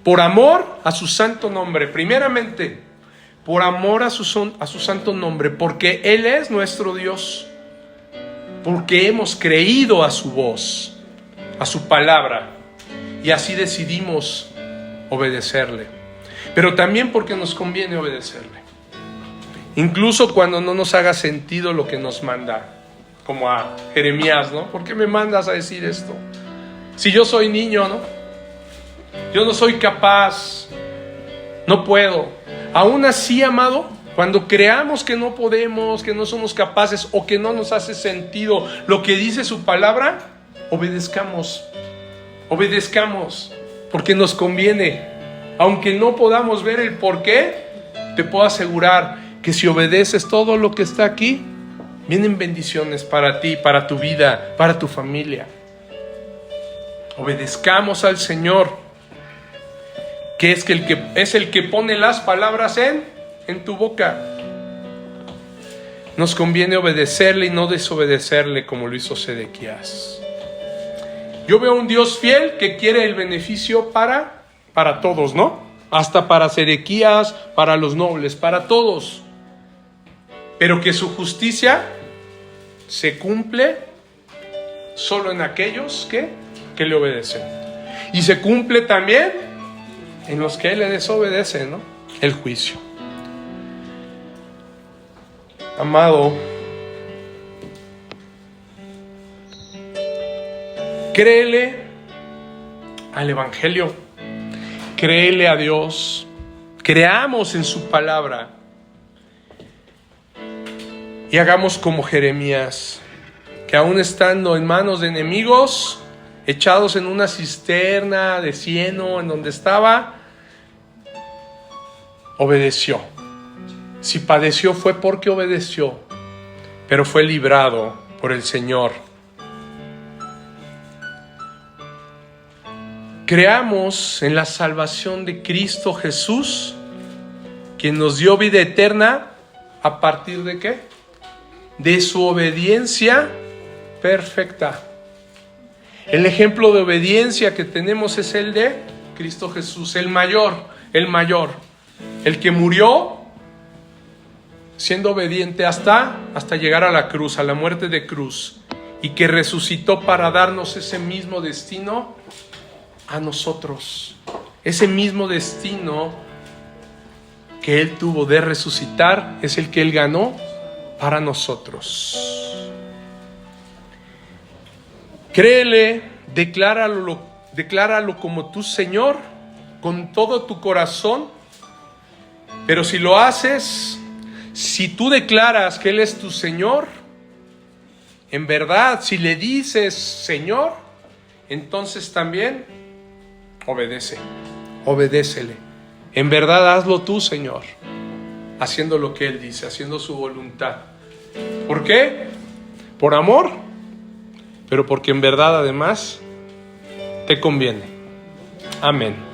por amor a su santo nombre. Primeramente, por amor a su santo nombre, porque Él es nuestro Dios. Porque hemos creído a su voz, a su palabra, y así decidimos obedecerle. Pero también porque nos conviene obedecerle, incluso cuando no nos haga sentido lo que nos manda, como a Jeremías, ¿no? ¿Por qué me mandas a decir esto? Si yo soy niño, ¿no? Yo no soy capaz, no puedo. Aún así, amado, cuando creamos que no podemos, que no somos capaces o que no nos hace sentido lo que dice su palabra, obedezcamos, porque nos conviene. Aunque no podamos ver el por qué, te puedo asegurar que si obedeces todo lo que está aquí, vienen bendiciones para ti, para tu vida, para tu familia. Obedezcamos al Señor, que es el que pone las palabras en tu boca. Nos conviene obedecerle y no desobedecerle como lo hizo Sedequías. Yo veo un Dios fiel que quiere el beneficio para todos, ¿no? Hasta para Sedequías, para los nobles, para todos. Pero que su justicia se cumple solo en aquellos que le obedecen. Y se cumple también en los que le desobedecen, ¿no? El juicio. Amado, créele al Evangelio, créele a Dios, creamos en su palabra y hagamos como Jeremías, que aún estando en manos de enemigos, echados en una cisterna de cieno en donde estaba, obedeció. Si padeció fue porque obedeció, pero fue librado por el Señor. Creamos en la salvación de Cristo Jesús, quien nos dio vida eterna, ¿a partir de qué? De su obediencia perfecta. El ejemplo de obediencia que tenemos es el de Cristo Jesús, el mayor, el que murió siendo obediente hasta llegar a la cruz, a la muerte de cruz, y que resucitó para darnos ese mismo destino a nosotros. ese mismo destino que Él tuvo de resucitar es el que Él ganó para nosotros. Créele, decláralo como tu Señor con todo tu corazón. Pero si lo haces, si tú declaras que Él es tu Señor, en verdad, si le dices Señor, entonces también obedécele. En verdad hazlo tú, Señor, haciendo lo que Él dice, haciendo su voluntad. ¿Por qué? Por amor, pero porque en verdad además te conviene. Amén.